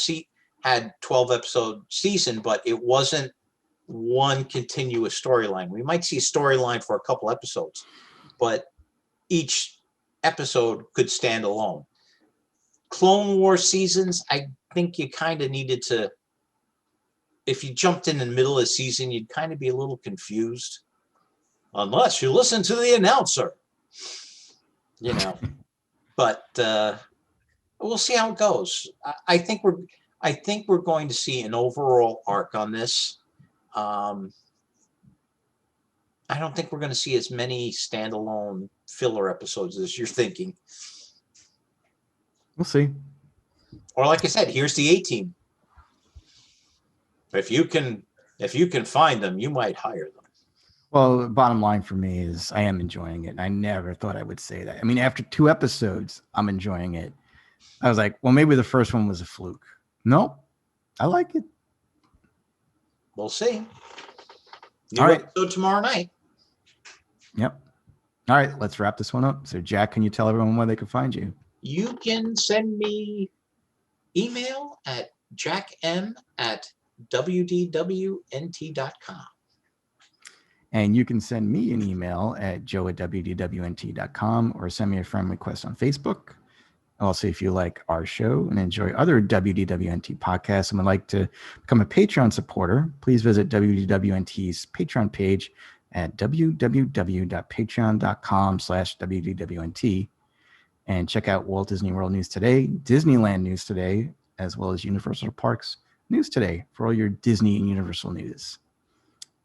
12 episode season, but it wasn't one continuous storyline. We might see a storyline for a couple episodes, but each episode could stand alone. Clone War seasons, I think you kind of needed to, if you jumped in the middle of the season, you'd kind of be a little confused, unless you listen to the announcer, but we'll see how it goes. I think we're going to see an overall arc on this. I don't think we're going to see as many standalone filler episodes as you're thinking. We'll see. Or like I said, here's the A-Team. If you can find them, you might hire them. Well, the bottom line for me is I am enjoying it. I never thought I would say that. I mean, after 2 episodes, I'm enjoying it. I was like, well, maybe the first one was a fluke. Nope. I like it. We'll see. All right. Episode tomorrow night. Yep. All right. Let's wrap this one up. So, Jack, can you tell everyone where they can find you? You can send me email at jackm@wdwnt.com. And you can send me an email at joe@wdwnt.com or send me a friend request on Facebook. Also, if you like our show and enjoy other WDWNT podcasts and would like to become a Patreon supporter, please visit WDWNT's Patreon page at www.patreon.com/WDWNT and check out Walt Disney World News Today, Disneyland News Today, as well as Universal Parks News Today for all your Disney and Universal news.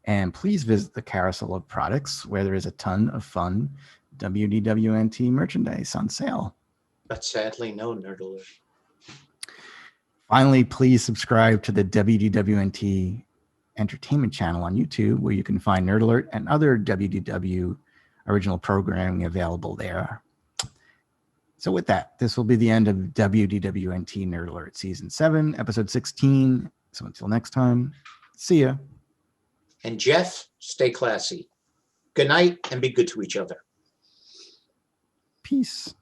And please visit the carousel of products where there is a ton of fun WDWNT merchandise on sale. But sadly, no Nerd Alert. Finally, please subscribe to the WDWNT Entertainment channel on YouTube, where you can find Nerd Alert and other WDW original programming available there. So with that, this will be the end of WDWNT Nerd Alert Season 7, Episode 16. So until next time, see ya. And Jeff, stay classy. Good night and be good to each other. Peace.